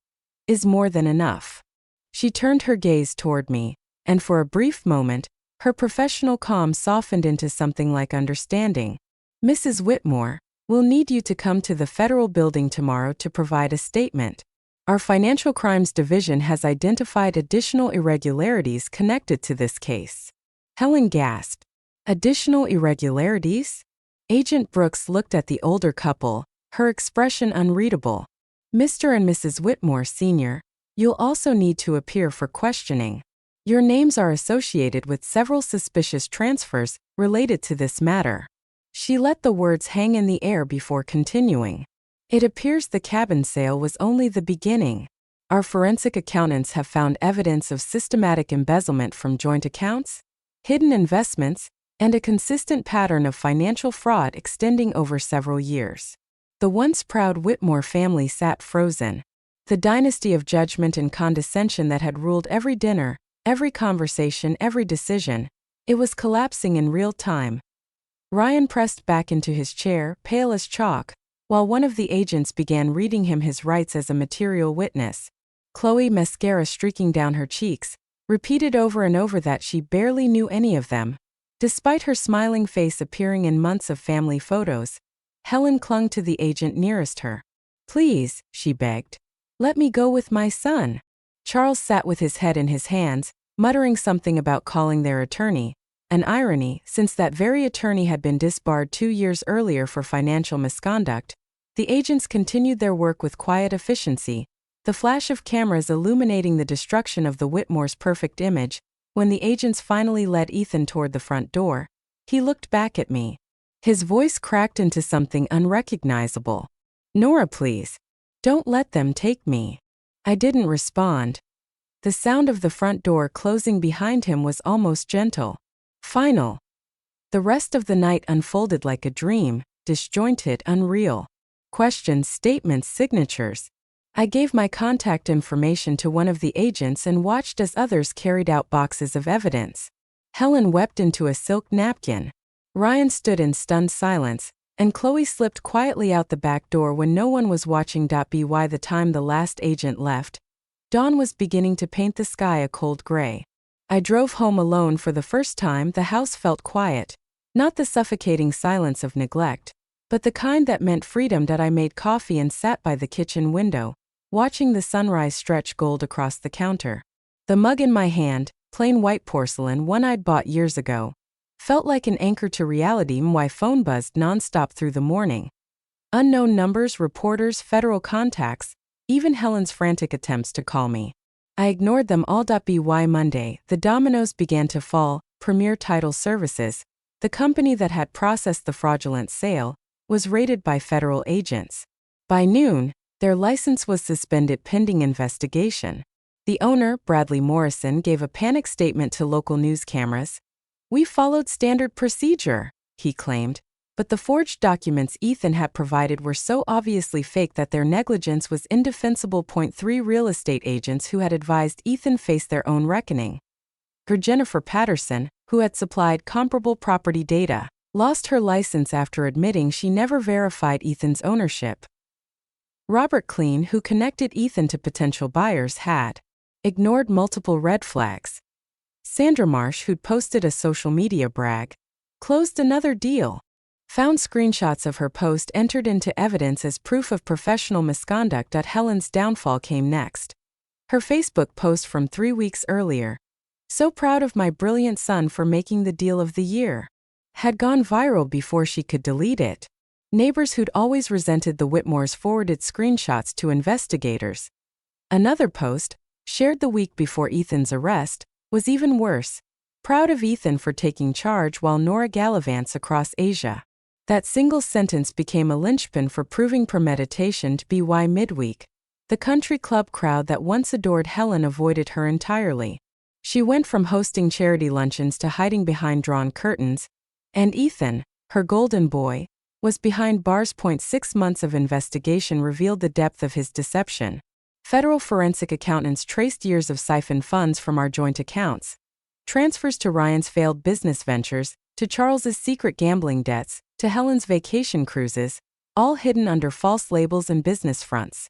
is more than enough." She turned her gaze toward me, and for a brief moment, her professional calm softened into something like understanding. "Mrs. Whitmore, we'll need you to come to the federal building tomorrow to provide a statement. Our Financial Crimes Division has identified additional irregularities connected to this case." Helen gasped. "Additional irregularities?" Agent Brooks looked at the older couple, her expression unreadable. "Mr. and Mrs. Whitmore, Sr., you'll also need to appear for questioning. Your names are associated with several suspicious transfers related to this matter." She let the words hang in the air before continuing. "It appears the cabin sale was only the beginning. Our forensic accountants have found evidence of systematic embezzlement from joint accounts, hidden investments, and a consistent pattern of financial fraud extending over several years." The once proud Whitmore family sat frozen. The dynasty of judgment and condescension that had ruled every dinner, every conversation, every decision, it was collapsing in real time. Ryan pressed back into his chair, pale as chalk, while one of the agents began reading him his rights as a material witness. Chloe, mascara streaking down her cheeks, repeated over and over that she barely knew any of them. Despite her smiling face appearing in months of family photos, Helen clung to the agent nearest her. "Please," she begged, "let me go with my son." Charles sat with his head in his hands, muttering something about calling their attorney, an irony since that very attorney had been disbarred 2 years earlier for financial misconduct. The agents continued their work with quiet efficiency, the flash of cameras illuminating the destruction of the Whitmore's perfect image. When the agents finally led Ethan toward the front door, he looked back at me. His voice cracked into something unrecognizable. "Nora, please. Don't let them take me." I didn't respond. The sound of the front door closing behind him was almost gentle. Final. The rest of the night unfolded like a dream, disjointed, unreal. Questions, statements, signatures. I gave my contact information to one of the agents and watched as others carried out boxes of evidence. Helen wept into a silk napkin. Ryan stood in stunned silence, and Chloe slipped quietly out the back door when no one was watching. By the time the last agent left, dawn was beginning to paint the sky a cold gray. I drove home alone for the first time. The house felt quiet, not the suffocating silence of neglect, but the kind that meant freedom. I made coffee and sat by the kitchen window, watching the sunrise stretch gold across the counter. The mug in my hand, plain white porcelain, one I'd bought years ago, felt like an anchor to reality. My phone buzzed nonstop through the morning. Unknown numbers, reporters, federal contacts, even Helen's frantic attempts to call me. I ignored them all. By Monday, the dominoes began to fall. Premier Title Services, the company that had processed the fraudulent sale, was raided by federal agents. By noon, their license was suspended pending investigation. The owner, Bradley Morrison, gave a panic statement to local news cameras. "We followed standard procedure," he claimed, but the forged documents Ethan had provided were so obviously fake that their negligence was indefensible. 3 real estate agents who had advised Ethan faced their own reckoning. Jennifer Patterson, who had supplied comparable property data, lost her license after admitting she never verified Ethan's ownership. Robert Clean, who connected Ethan to potential buyers, had ignored multiple red flags. Sandra Marsh, who'd posted a social media brag, closed another deal. Found screenshots of her post entered into evidence as proof of professional misconduct. Helen's downfall came next. Her Facebook post from 3 weeks earlier, "So proud of my brilliant son for making the deal of the year," had gone viral before she could delete it. Neighbors who'd always resented the Whitmores forwarded screenshots to investigators. Another post, shared the week before Ethan's arrest, was even worse. "Proud of Ethan for taking charge while Nora gallivants across Asia." That single sentence became a linchpin for proving premeditation. By midweek, the country club crowd that once adored Helen avoided her entirely. She went from hosting charity luncheons to hiding behind drawn curtains, and Ethan, her golden boy, was behind bars. 6 months of investigation revealed the depth of his deception. Federal forensic accountants traced years of siphoned funds from our joint accounts, transfers to Ryan's failed business ventures, to Charles's secret gambling debts, to Helen's vacation cruises, all hidden under false labels and business fronts.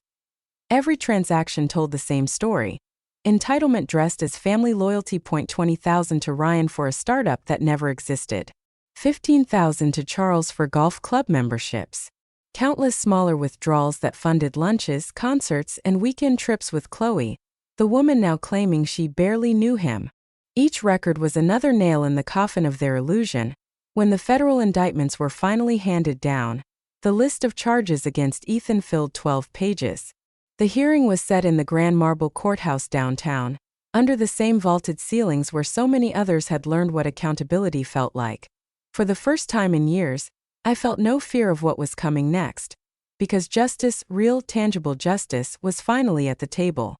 Every transaction told the same story. Entitlement dressed as family loyalty. $20,000 to Ryan for a startup that never existed. $15,000 to Charles for golf club memberships. Countless smaller withdrawals that funded lunches, concerts, and weekend trips with Chloe, the woman now claiming she barely knew him. Each record was another nail in the coffin of their illusion. When the federal indictments were finally handed down, the list of charges against Ethan filled 12 pages. The hearing was set in the Grand Marble Courthouse downtown, under the same vaulted ceilings where so many others had learned what accountability felt like. For the first time in years, I felt no fear of what was coming next, because justice, real, tangible justice, was finally at the table.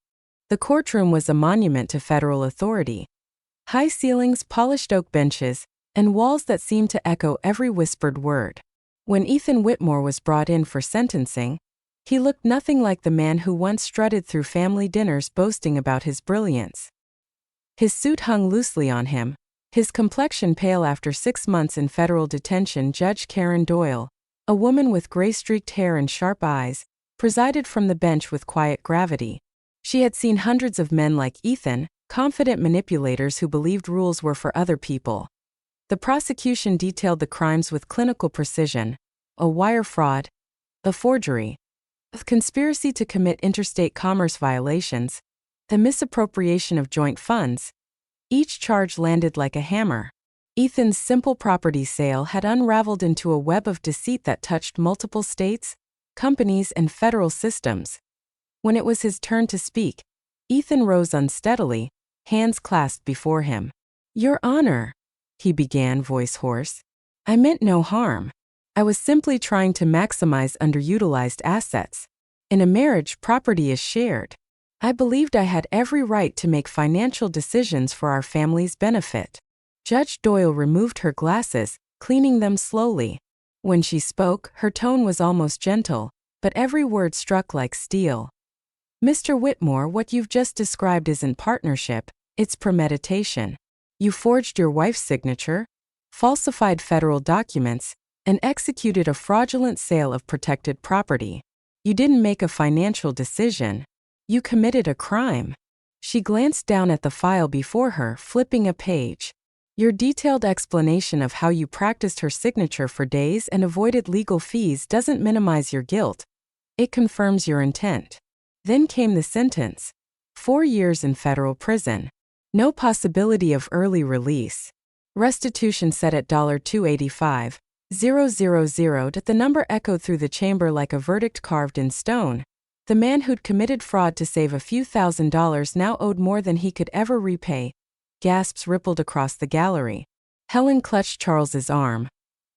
The courtroom was a monument to federal authority. High ceilings, polished oak benches, and walls that seemed to echo every whispered word. When Ethan Whitmore was brought in for sentencing, he looked nothing like the man who once strutted through family dinners boasting about his brilliance. His suit hung loosely on him, his complexion pale after 6 months in federal detention. Judge Karen Doyle, a woman with gray-streaked hair and sharp eyes, presided from the bench with quiet gravity. She had seen hundreds of men like Ethan, confident manipulators who believed rules were for other people. The prosecution detailed the crimes with clinical precision: a wire fraud, a forgery, a conspiracy to commit interstate commerce violations, the misappropriation of joint funds. Each charge landed like a hammer. Ethan's simple property sale had unraveled into a web of deceit that touched multiple states, companies, and federal systems. When it was his turn to speak, Ethan rose unsteadily, hands clasped before him. "Your Honor," he began, voice hoarse, "I meant no harm. I was simply trying to maximize underutilized assets. In a marriage, property is shared. I believed I had every right to make financial decisions for our family's benefit." Judge Doyle removed her glasses, cleaning them slowly. When she spoke, her tone was almost gentle, but every word struck like steel. "Mr. Whitmore, what you've just described isn't partnership, it's premeditation. You forged your wife's signature, falsified federal documents, and executed a fraudulent sale of protected property. You didn't make a financial decision. You committed a crime. She glanced down at the file before her, flipping a page. Your detailed explanation of how you practiced her signature for days and avoided legal fees doesn't minimize your guilt. It confirms your intent. Then came the sentence. 4 years in federal prison. No possibility of early release. Restitution set at $285,000. The number echoed through the chamber like a verdict carved in stone. The man who'd committed fraud to save a few $1,000s now owed more than he could ever repay. Gasps rippled across the gallery. Helen clutched Charles's arm,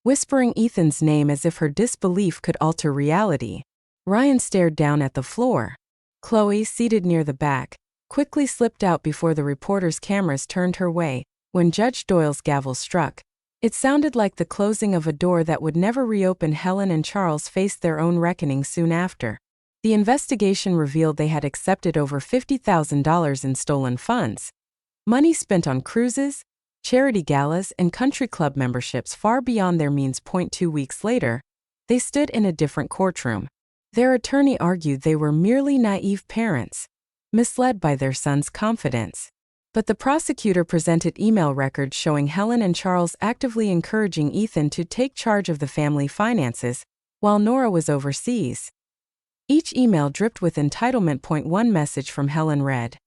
whispering Ethan's name as if her disbelief could alter reality. Ryan stared down at the floor. Chloe, seated near the back, quickly slipped out before the reporter's cameras turned her way. When Judge Doyle's gavel struck, it sounded like the closing of a door that would never reopen. Helen and Charles faced their own reckoning soon after. The investigation revealed they had accepted over $50,000 in stolen funds. Money spent on cruises, charity galas, and country club memberships far beyond their means. 2 weeks later, they stood in a different courtroom. Their attorney argued they were merely naive parents, misled by their son's confidence. But the prosecutor presented email records showing Helen and Charles actively encouraging Ethan to take charge of the family finances, while Nora was overseas. Each email dripped with entitlement. One message from Helen read,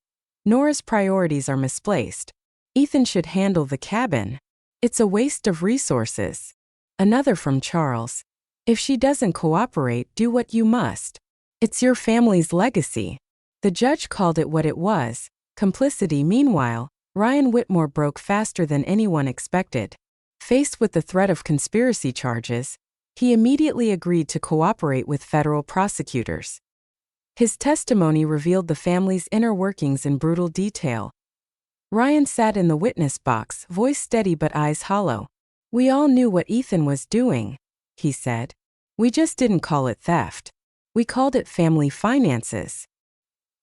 "Nora's priorities are misplaced. Ethan should handle the cabin. It's a waste of resources." Another from Charles, "If she doesn't cooperate, do what you must. It's your family's legacy." The judge called it what it was, complicity. Meanwhile, Ryan Whitmore broke faster than anyone expected. Faced with the threat of conspiracy charges, he immediately agreed to cooperate with federal prosecutors. His testimony revealed the family's inner workings in brutal detail. Ryan sat in the witness box, voice steady but eyes hollow. "We all knew what Ethan was doing," he said. "We just didn't call it theft. We called it family finances."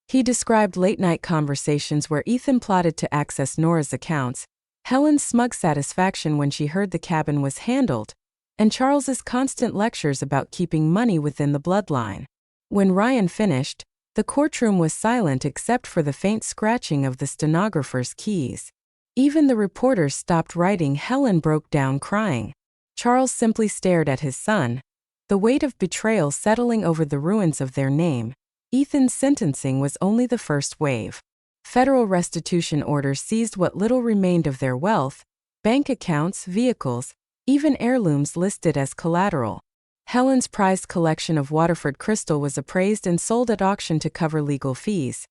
He described late-night conversations where Ethan plotted to access Nora's accounts, Helen's smug satisfaction when she heard the cabin was handled, and Charles's constant lectures about keeping money within the bloodline. When Ryan finished, the courtroom was silent except for the faint scratching of the stenographer's keys. Even the reporters stopped writing. Helen broke down crying. Charles simply stared at his son, the weight of betrayal settling over the ruins of their name. Ethan's sentencing was only the first wave. Federal restitution orders seized what little remained of their wealth, bank accounts, vehicles, even heirlooms listed as collateral. Helen's prized collection of Waterford crystal was appraised and sold at auction to cover legal fees.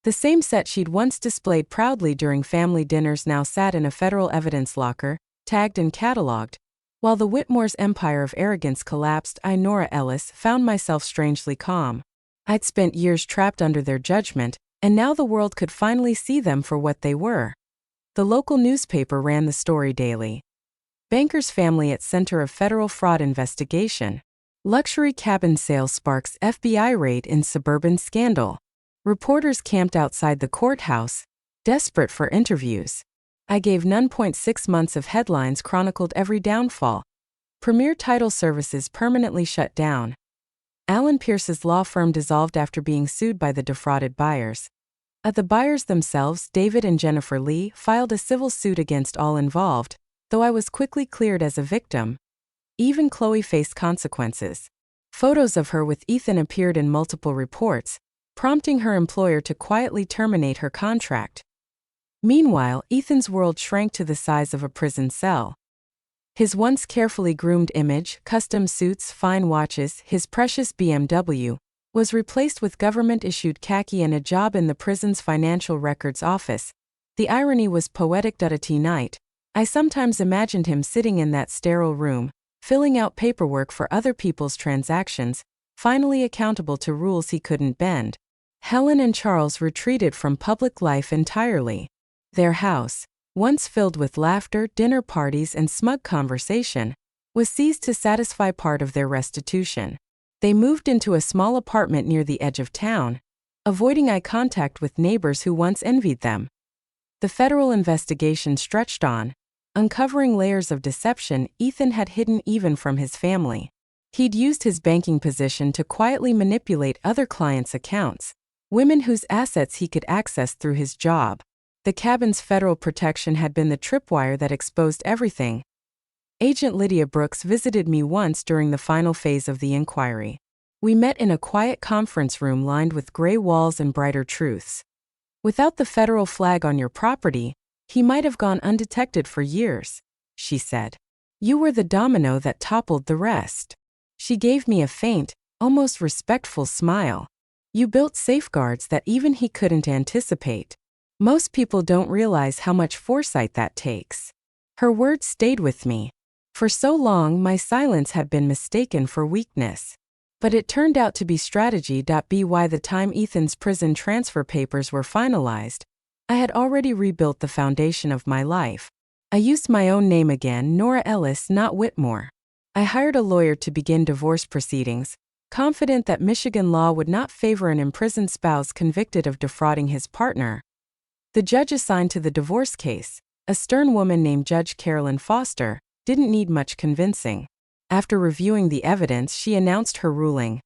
The same set she'd once displayed proudly during family dinners now sat in a federal evidence locker, tagged and catalogued. While the Whitmore's empire of arrogance collapsed, I, Nora Ellis, found myself strangely calm. I'd spent years trapped under their judgment, and now the world could finally see them for what they were. The local newspaper ran the story daily. Banker's family at center of federal fraud investigation. Luxury cabin sale sparks FBI raid in suburban scandal. Reporters camped outside the courthouse, desperate for interviews. I gave none. 6 months of headlines chronicled every downfall. Premier Title Services permanently shut down. Alan Pierce's law firm dissolved after being sued by the defrauded buyers. The buyers themselves, David and Jennifer Lee, filed a civil suit against all involved, though I was quickly cleared as a victim. Even Chloe faced consequences. Photos of her with Ethan appeared in multiple reports, prompting her employer to quietly terminate her contract. Meanwhile, Ethan's world shrank to the size of a prison cell. His once carefully groomed image, custom suits, fine watches, his precious BMW, was replaced with government-issued khaki and a job in the prison's financial records office. The irony was poetic. At night, I sometimes imagined him sitting in that sterile room, filling out paperwork for other people's transactions, finally accountable to rules he couldn't bend. Helen and Charles retreated from public life entirely. Their house, once filled with laughter, dinner parties, and smug conversation, was seized to satisfy part of their restitution. They moved into a small apartment near the edge of town, avoiding eye contact with neighbors who once envied them. The federal investigation stretched on, uncovering layers of deception Ethan had hidden even from his family. He'd used his banking position to quietly manipulate other clients' accounts, women whose assets he could access through his job. The cabin's federal protection had been the tripwire that exposed everything. Agent Lydia Brooks visited me once during the final phase of the inquiry. We met in a quiet conference room lined with gray walls and brighter truths. Without the federal flag on your property, he might have gone undetected for years, she said. You were the domino that toppled the rest. She gave me a faint, almost respectful smile. You built safeguards that even he couldn't anticipate. Most people don't realize how much foresight that takes. Her words stayed with me. For so long, my silence had been mistaken for weakness. But it turned out to be strategy. By the time Ethan's prison transfer papers were finalized, I had already rebuilt the foundation of my life. I used my own name again, Nora Ellis, not Whitmore. I hired a lawyer to begin divorce proceedings, confident that Michigan law would not favor an imprisoned spouse convicted of defrauding his partner. The judge assigned to the divorce case, a stern woman named Judge Carolyn Foster, didn't need much convincing. After reviewing the evidence, she announced her ruling.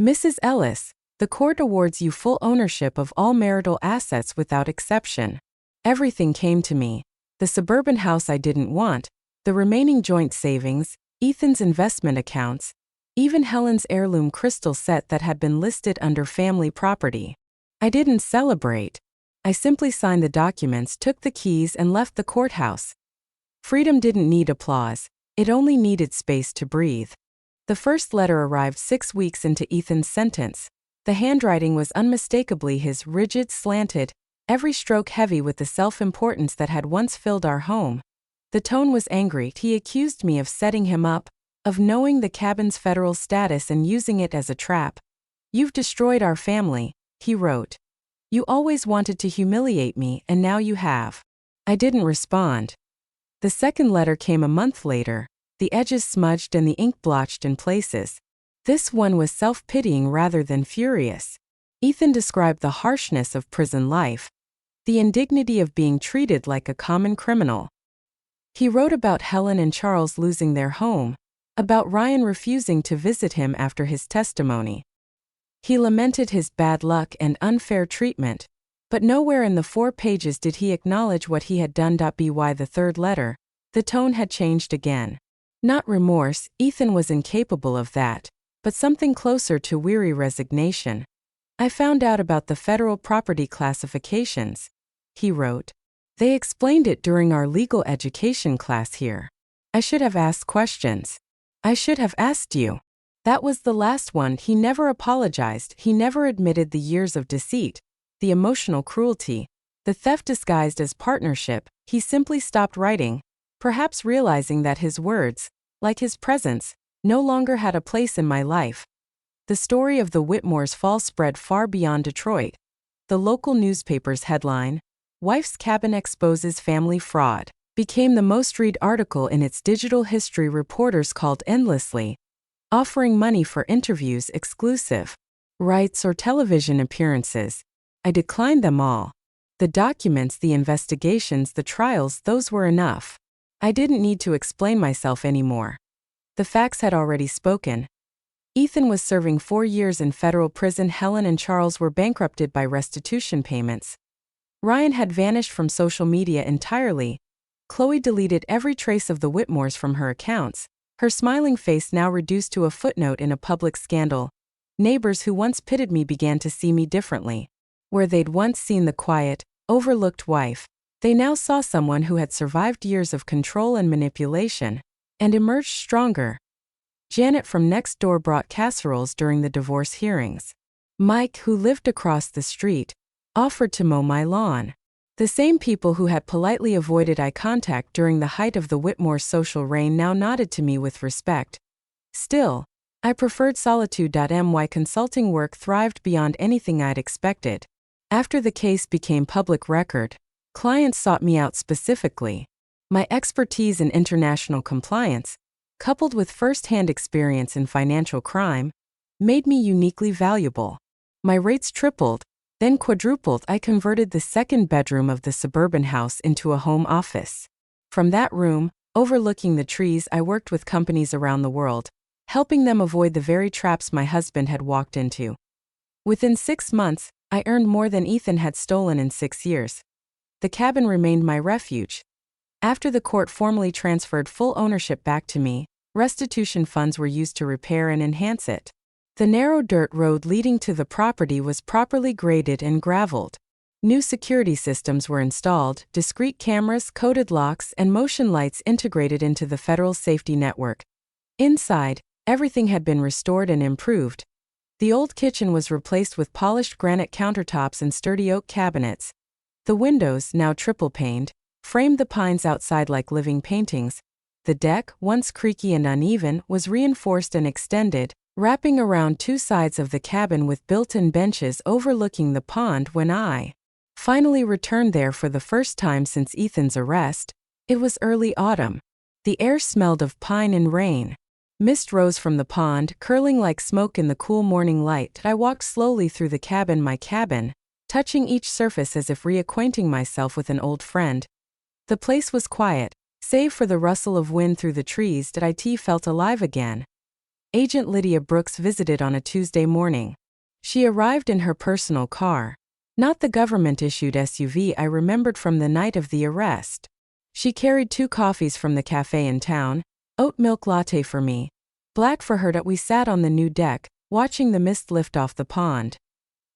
Mrs. Ellis, the court awards you full ownership of all marital assets without exception. Everything came to me. The suburban house I didn't want, the remaining joint savings, Ethan's investment accounts, even Helen's heirloom crystal set that had been listed under family property. I didn't celebrate. I simply signed the documents, took the keys, and left the courthouse. Freedom didn't need applause, it only needed space to breathe. The first letter arrived 6 weeks into Ethan's sentence. The handwriting was unmistakably his, rigid, slanted, every stroke heavy with the self-importance that had once filled our home. The tone was angry. He accused me of setting him up, of knowing the cabin's federal status and using it as a trap. You've destroyed our family, he wrote. You always wanted to humiliate me, and now you have. I didn't respond. The second letter came a month later, the edges smudged and the ink blotched in places. This one was self-pitying rather than furious. Ethan described the harshness of prison life, the indignity of being treated like a common criminal. He wrote about Helen and Charles losing their home, about Ryan refusing to visit him after his testimony. He lamented his bad luck and unfair treatment, but nowhere in the 4 pages did he acknowledge what he had done. By the third letter, the tone had changed again. Not remorse, Ethan was incapable of that, but something closer to weary resignation. I found out about the federal property classifications, he wrote. They explained it during our legal education class here. I should have asked questions. I should have asked you. That was the last one. He never apologized. He never admitted the years of deceit, the emotional cruelty, the theft disguised as partnership. He simply stopped writing, perhaps realizing that his words, like his presence, no longer had a place in my life. The story of the Whitmores' fall spread far beyond Detroit. The local newspaper's headline, "Wife's Cabin Exposes Family Fraud," became the most read article in its digital history. Reporters called endlessly, offering money for interviews, exclusive rights, or television appearances. I declined them all. The documents, the investigations, the trials, those were enough. I didn't need to explain myself anymore. The facts had already spoken. Ethan was serving 4 years in federal prison. Helen and Charles were bankrupted by restitution payments. Ryan had vanished from social media entirely. Chloe deleted every trace of the Whitmores from her accounts, her smiling face now reduced to a footnote in a public scandal. Neighbors who once pitied me began to see me differently. Where they'd once seen the quiet, overlooked wife, they now saw someone who had survived years of control and manipulation, and emerged stronger. Janet from next door brought casseroles during the divorce hearings. Mike, who lived across the street, offered to mow my lawn. The same people who had politely avoided eye contact during the height of the Whitmore social reign now nodded to me with respect. Still, I preferred solitude. My consulting work thrived beyond anything I'd expected. After the case became public record, clients sought me out specifically. My expertise in international compliance, coupled with first-hand experience in financial crime, made me uniquely valuable. My rates tripled, then quadrupled. I converted the second bedroom of the suburban house into a home office. From that room, overlooking the trees, I worked with companies around the world, helping them avoid the very traps my husband had walked into. Within 6 months, I earned more than Ethan had stolen in 6 years. The cabin remained my refuge. After the court formally transferred full ownership back to me, restitution funds were used to repair and enhance it. The narrow dirt road leading to the property was properly graded and graveled. New security systems were installed, discrete cameras, coded locks, and motion lights integrated into the federal safety network. Inside, everything had been restored and improved. The old kitchen was replaced with polished granite countertops and sturdy oak cabinets. The windows, now triple-paned, framed the pines outside like living paintings. The deck, once creaky and uneven, was reinforced and extended, wrapping around 2 sides of the cabin with built-in benches overlooking the pond. When I finally returned there for the first time since Ethan's arrest, it was early autumn. The air smelled of pine and rain. Mist rose from the pond, curling like smoke in the cool morning light. I walked slowly through my cabin, touching each surface as if reacquainting myself with an old friend. The place was quiet, save for the rustle of wind through the trees. It felt alive again. Agent Lydia Brooks visited on a Tuesday morning. She arrived in her personal car, not the government-issued SUV I remembered from the night of the arrest. She carried 2 coffees from the cafe in town, oat milk latte for me, black for her. We sat on the new deck, watching the mist lift off the pond.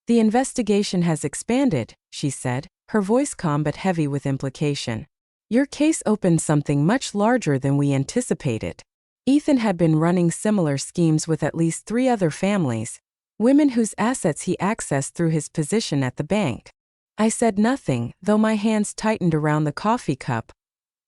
"The investigation has expanded," she said, her voice calm but heavy with implication. "Your case opened something much larger than we anticipated." Ethan had been running similar schemes with at least 3 other families, women whose assets he accessed through his position at the bank. I said nothing, though my hands tightened around the coffee cup.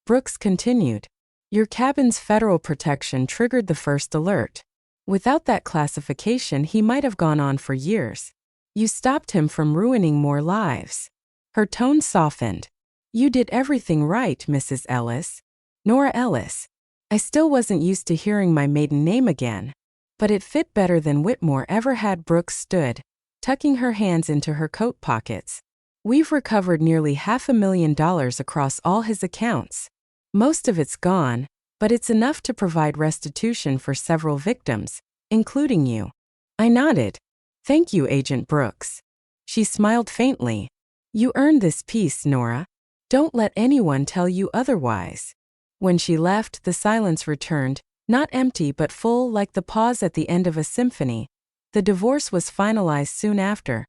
Brooks continued. "Your cabin's federal protection triggered the first alert. Without that classification, he might have gone on for years. You stopped him from ruining more lives." Her tone softened. "You did everything right, Mrs. Ellis." Nora Ellis. I still wasn't used to hearing my maiden name again, but it fit better than Whitmore ever had. Brooks stood, tucking her hands into her coat pockets. "We've recovered nearly $500,000 across all his accounts. Most of it's gone, but it's enough to provide restitution for several victims, including you." I nodded. "Thank you, Agent Brooks." She smiled faintly. "You earned this peace, Nora. Don't let anyone tell you otherwise." When she left, the silence returned, not empty but full, like the pause at the end of a symphony. The divorce was finalized soon after.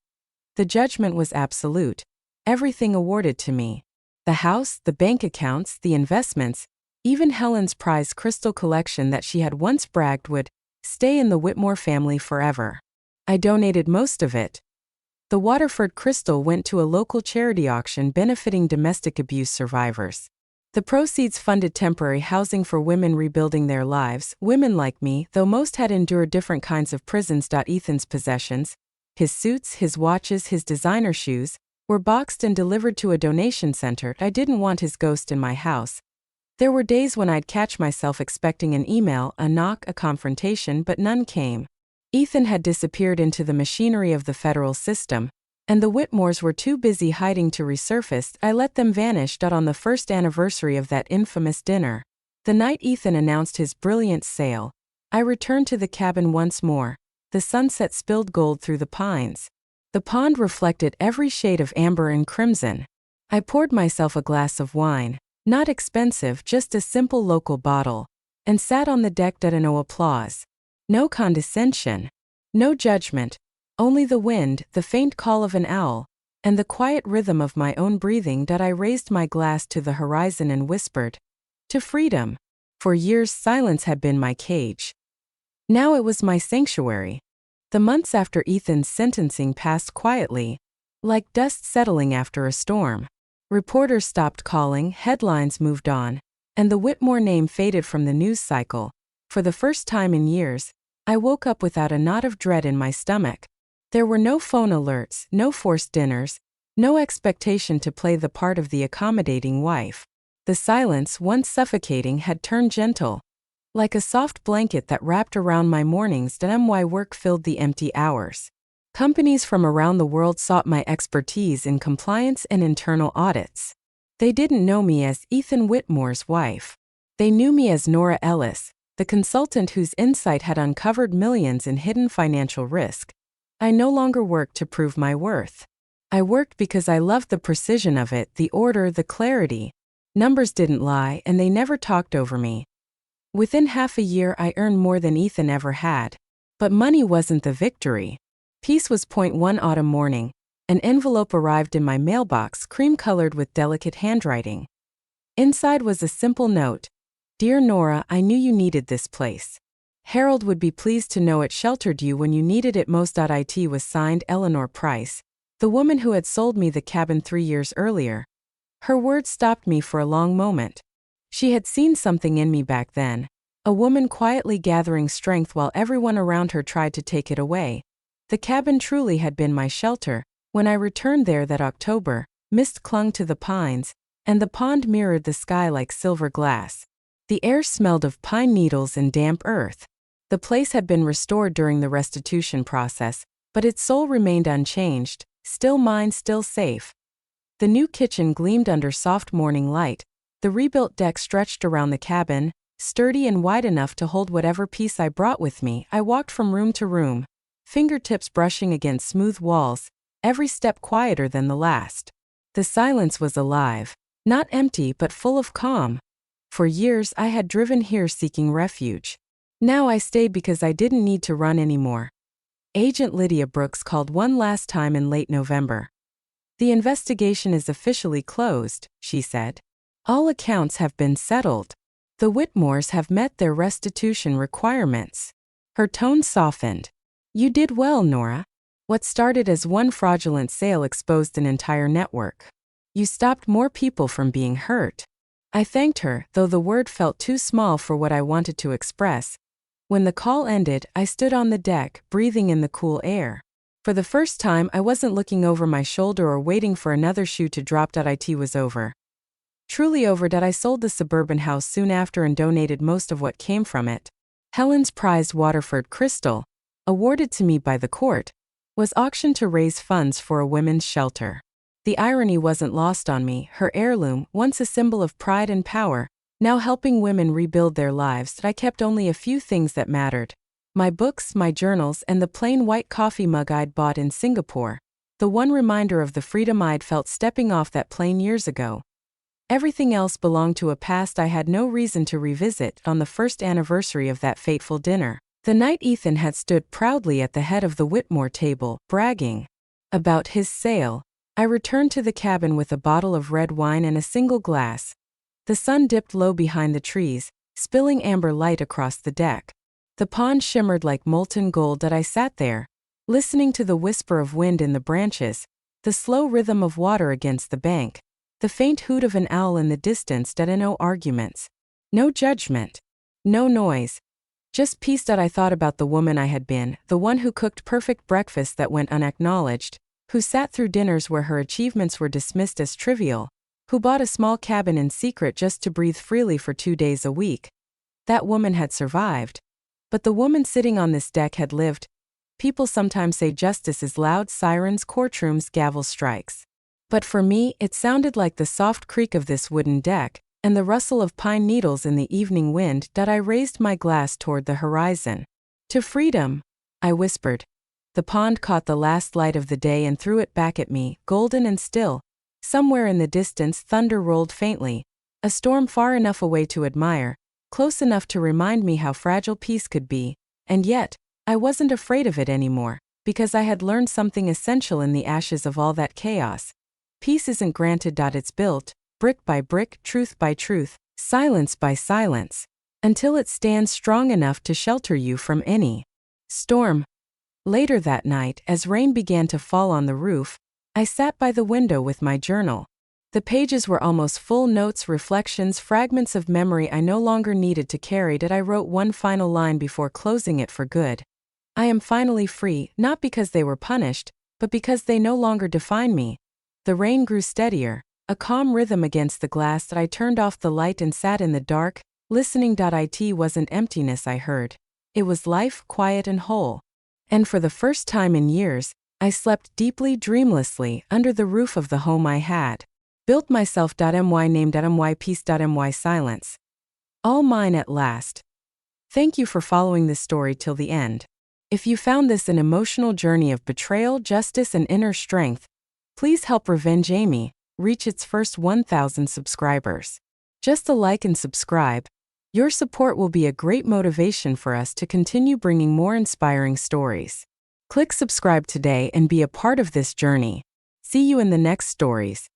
The judgment was absolute. Everything awarded to me. The house, the bank accounts, the investments, even Helen's prized crystal collection that she had once bragged would stay in the Whitmore family forever. I donated most of it. The Waterford crystal went to a local charity auction benefiting domestic abuse survivors. The proceeds funded temporary housing for women rebuilding their lives, women like me, though most had endured different kinds of prisons. Ethan's possessions, his suits, his watches, his designer shoes, were boxed and delivered to a donation center. I didn't want his ghost in my house. There were days when I'd catch myself expecting an email, a knock, a confrontation, but none came. Ethan had disappeared into the machinery of the federal system, and the Whitmores were too busy hiding to resurface. I let them vanish. On the first anniversary of that infamous dinner, the night Ethan announced his brilliant sale, I returned to the cabin once more. The sunset spilled gold through the pines. The pond reflected every shade of amber and crimson. I poured myself a glass of wine, not expensive, just a simple local bottle, and sat on the deck. No applause, no condescension, no judgment. Only the wind, the faint call of an owl, and the quiet rhythm of my own breathing. I raised my glass to the horizon and whispered, "To freedom." For years, silence had been my cage. Now it was my sanctuary. The months after Ethan's sentencing passed quietly, like dust settling after a storm. Reporters stopped calling, headlines moved on, and the Whitmore name faded from the news cycle. For the first time in years, I woke up without a knot of dread in my stomach. There were no phone alerts, no forced dinners, no expectation to play the part of the accommodating wife. The silence, once suffocating, had turned gentle, like a soft blanket that wrapped around my mornings. My work filled the empty hours. Companies from around the world sought my expertise in compliance and internal audits. They didn't know me as Ethan Whitmore's wife. They knew me as Nora Ellis, the consultant whose insight had uncovered millions in hidden financial risk. I no longer worked to prove my worth. I worked because I loved the precision of it, the order, the clarity. Numbers didn't lie, and they never talked over me. Within half a year, I earned more than Ethan ever had. But money wasn't the victory. Peace was. One autumn morning, an envelope arrived in my mailbox, cream-colored with delicate handwriting. Inside was a simple note. Dear Nora, I knew you needed this place. Harold would be pleased to know it sheltered you when you needed it most. It was signed Eleanor Price, the woman who had sold me the cabin 3 years earlier. Her words stopped me for a long moment. She had seen something in me back then, a woman quietly gathering strength while everyone around her tried to take it away. The cabin truly had been my shelter. When I returned there that October, mist clung to the pines, and the pond mirrored the sky like silver glass. The air smelled of pine needles and damp earth. The place had been restored during the restitution process, but its soul remained unchanged, still mine, still safe. The new kitchen gleamed under soft morning light. The rebuilt deck stretched around the cabin, sturdy and wide enough to hold whatever piece I brought with me. I walked from room to room, fingertips brushing against smooth walls, every step quieter than the last. The silence was alive, not empty but full of calm. For years I had driven here seeking refuge. Now I stayed because I didn't need to run anymore. Agent Lydia Brooks called one last time in late November. The investigation is officially closed, she said. All accounts have been settled. The Whitmores have met their restitution requirements. Her tone softened. You did well, Nora. What started as one fraudulent sale exposed an entire network. You stopped more people from being hurt. I thanked her, though the word felt too small for what I wanted to express. When the call ended, I stood on the deck, breathing in the cool air. For the first time, I wasn't looking over my shoulder or waiting for another shoe to drop. It was over. Truly over. I sold the suburban house soon after and donated most of what came from it. Helen's prized Waterford crystal, awarded to me by the court, was auctioned to raise funds for a women's shelter. The irony wasn't lost on me. Her heirloom, once a symbol of pride and power, now helping women rebuild their lives. I kept only a few things that mattered. My books, my journals, and the plain white coffee mug I'd bought in Singapore. The one reminder of the freedom I'd felt stepping off that plane years ago. Everything else belonged to a past I had no reason to revisit. On the first anniversary of that fateful dinner, the night Ethan had stood proudly at the head of the Whitmore table, bragging about his sale, I returned to the cabin with a bottle of red wine and a single glass. The sun dipped low behind the trees, spilling amber light across the deck. The pond shimmered like molten gold. I sat there, listening to the whisper of wind in the branches, the slow rhythm of water against the bank, the faint hoot of an owl in the distance. No arguments, no judgment, no noise. Just peace. I thought about the woman I had been, the one who cooked perfect breakfasts that went unacknowledged, who sat through dinners where her achievements were dismissed as trivial, who bought a small cabin in secret just to breathe freely for 2 days a week. That woman had survived. But the woman sitting on this deck had lived. People sometimes say justice is loud, sirens, courtrooms, gavel strikes. But for me, it sounded like the soft creak of this wooden deck, and the rustle of pine needles in the evening wind. I raised my glass toward the horizon. To freedom, I whispered. The pond caught the last light of the day and threw it back at me, golden and still. Somewhere in the distance, thunder rolled faintly, a storm far enough away to admire, close enough to remind me how fragile peace could be, and yet, I wasn't afraid of it anymore, because I had learned something essential in the ashes of all that chaos. Peace isn't granted. It's built, brick by brick, truth by truth, silence by silence, until it stands strong enough to shelter you from any storm. Later that night, as rain began to fall on the roof, I sat by the window with my journal. The pages were almost full, notes, reflections, fragments of memory I no longer needed to carry. I wrote one final line before closing it for good. I am finally free, not because they were punished, but because they no longer define me. The rain grew steadier, a calm rhythm against the glass. I turned off the light and sat in the dark, listening. It wasn't emptiness I heard. It was life, quiet and whole. And for the first time in years, I slept deeply, dreamlessly, under the roof of the home I had. Built myself.my name.my peace.my silence. All mine at last. Thank you for following this story till the end. If you found this an emotional journey of betrayal, justice, and inner strength, please help RevengeAmy reach its first 1,000 subscribers. Just a like and subscribe. Your support will be a great motivation for us to continue bringing more inspiring stories. Click subscribe today and be a part of this journey. See you in the next stories.